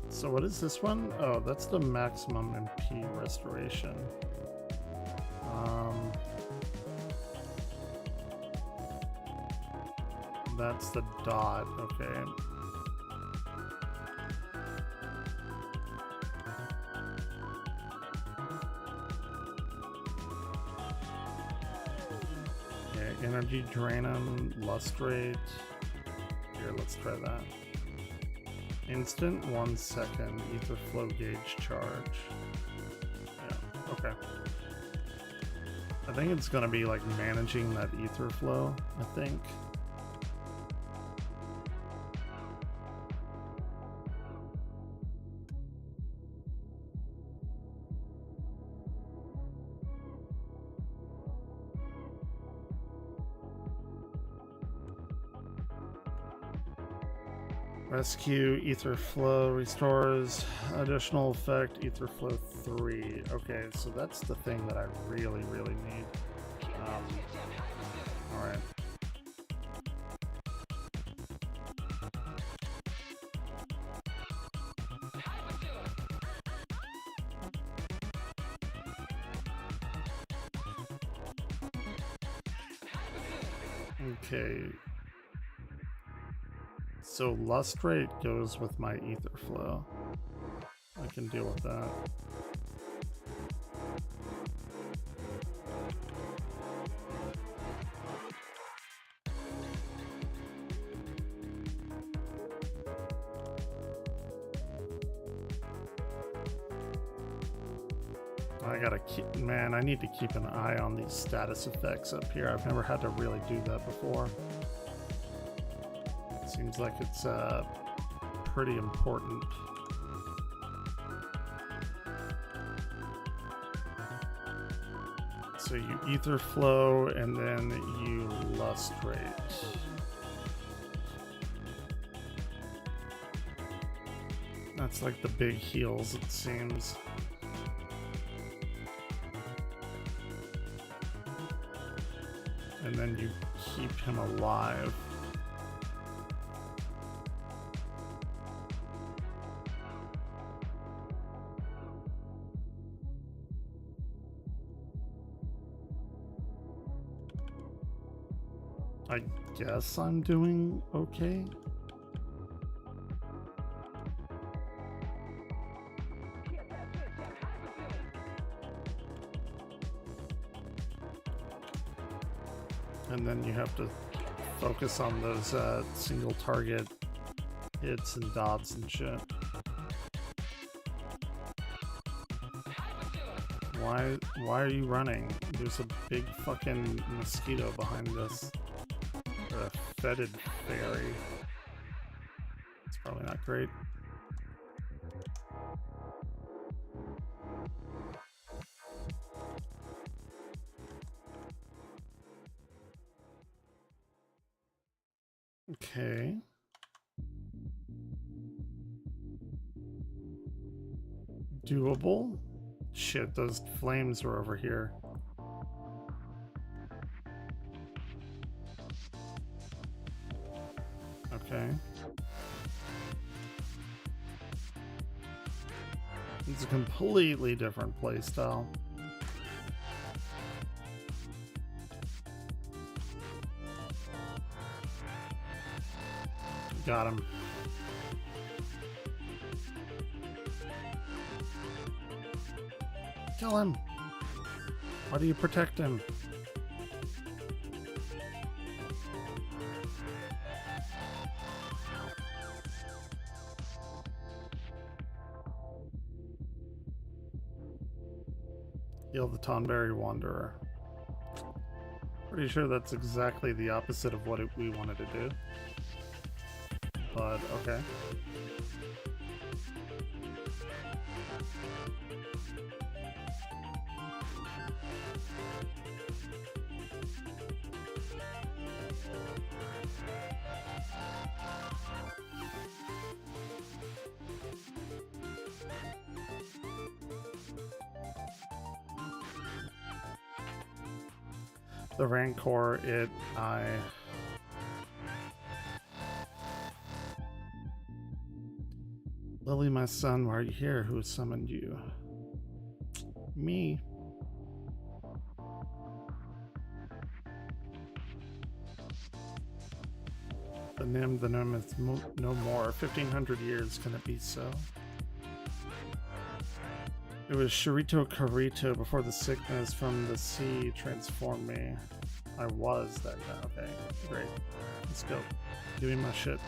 So what is this one? Oh, that's the maximum MP restoration. That's the dot, okay. Okay, energy drain him, lust rate. Here, let's try that. Instant 1 second, ether flow gauge charge. Yeah, okay. I think it's gonna be like managing that ether flow, I think. Rescue, ether flow, restores, additional effect, ether flow 3. Okay, so that's the thing that I really, really need. Alright. Okay. So lust rate goes with my ether flow. I can deal with that. I gotta keep, man, I need to keep an eye on these status effects up here. I've never had to really do that before. Seems like it's pretty important. So you ether flow and then you lust rate. That's like the big heals, it seems. And then you keep him alive. I guess I'm doing okay. And then you have to focus on those single target hits and dots and shit. Why are you running? There's a big fucking mosquito behind us. Or a fetid fairy. It's probably not great. Okay. Doable? Shit, those flames were over here. Okay. It's a completely different playstyle. Got him. Kill him. Why do you protect him? Heal the Tonberry Wanderer. Pretty sure that's exactly the opposite of what we wanted to do. But okay. The Rancor, Lily, my son, why are you here? Who summoned you? Me. The Nim is no more. 1500 years, can it be so? It was Shirito Karito before the sickness from the sea transformed me. I was that guy. Okay, great. Let's go. Give me my shit.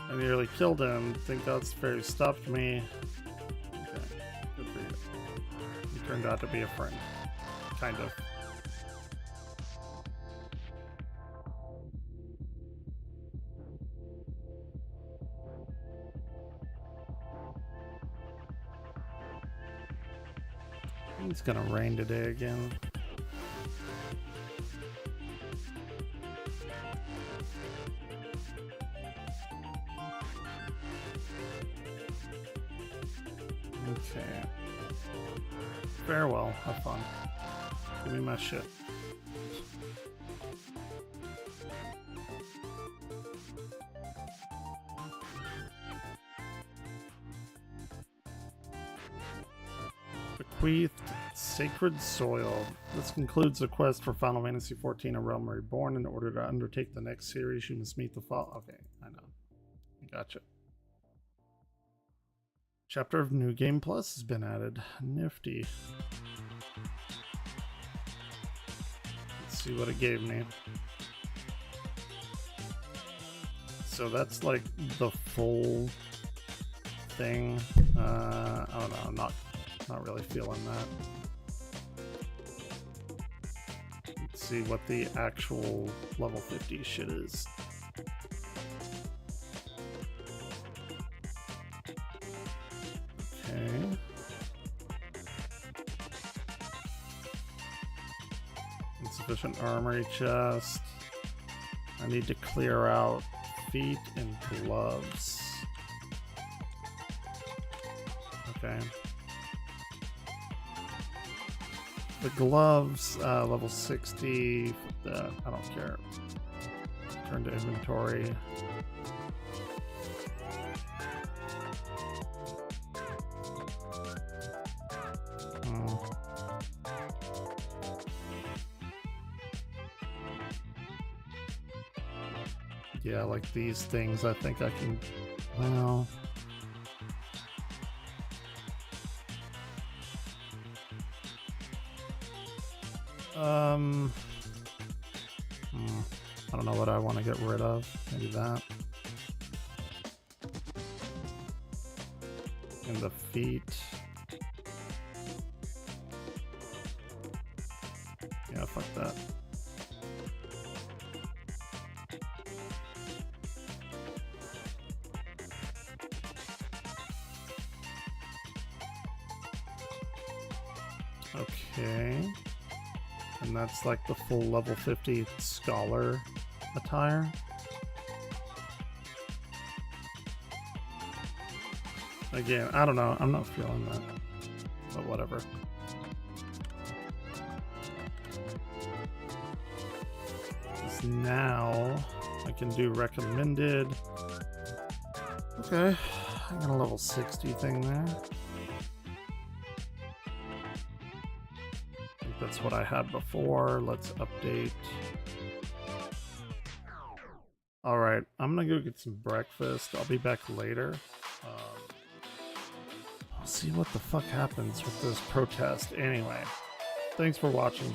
I nearly killed him. Thank God's fairy stopped me. Okay, good for you. He turned out to be a friend. Kind of. It's gonna rain today again. Okay. Farewell. Have fun. Give me my shit. Bequeathed Sacred Soil. This concludes the quest for Final Fantasy XIV: A Realm Reborn. In order to undertake the next series, you must meet the Okay, I know. Gotcha. Chapter of New Game Plus has been added. Nifty. Let's see what it gave me. So that's like the full thing. I don't know. I'm not really feeling that. Let's see what the actual level 50 shit is. Okay. Insufficient armory chest. I need to clear out feet and gloves. Okay. The gloves, level 60. I don't care. Turn to inventory. Yeah, like these things, I think I can. Well. I don't know what I want to get rid of. Maybe that. And the feet. Yeah, fuck that. Okay. And that's like the full level 50 scholar attire. Again, I don't know. I'm not feeling that. But whatever. Because now I can do recommended. Okay. I got a level 60 thing there. That's what I had before. Let's update. All right, I'm gonna go get some breakfast. I'll be back later. I'll see what the fuck happens with this protest. Anyway, thanks for watching.